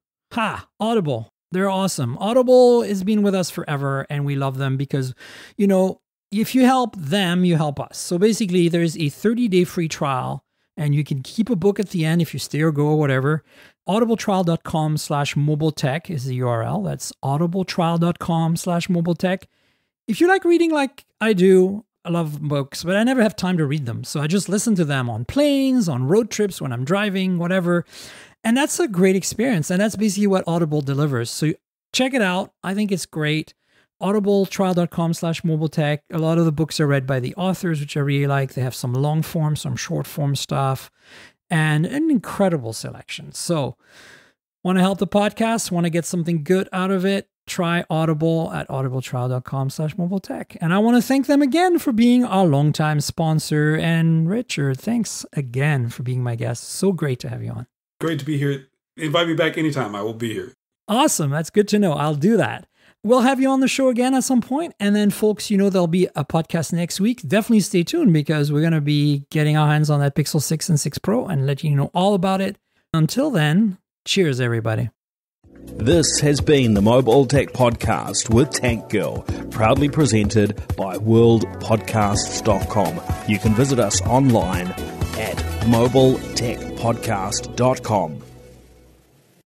Audible. They're awesome. Audible has been with us forever and we love them because, if you help them, you help us. So basically, there's a 30-day free trial and you can keep a book at the end if you stay or go or whatever. audibletrial.com/mobiletech is the URL. That's audibletrial.com/mobiletech. If you like reading like I do, I love books, but I never have time to read them. So I just listen to them on planes, on road trips, when I'm driving, whatever. And that's a great experience. And that's basically what Audible delivers. So check it out. I think it's great. audibletrial.com/mobiletech. A lot of the books are read by the authors, which I really like. They have some long form, some short form stuff, and an incredible selection. So want to help the podcast, want to get something good out of it, try Audible at audibletrial.com/mobiletech. And I want to thank them again for being our longtime sponsor. And Richard, thanks again for being my guest. So great to have you on. Great to be here. Invite me back anytime. I will be here. Awesome. That's good to know. I'll do that. We'll have you on the show again at some point. And then, folks, there'll be a podcast next week. Definitely stay tuned because we're going to be getting our hands on that Pixel 6 and 6 Pro and letting you know all about it. Until then, cheers, everybody. This has been the Mobile Tech Podcast with Tank Girl, proudly presented by worldpodcasts.com. You can visit us online at mobiletechpodcast.com.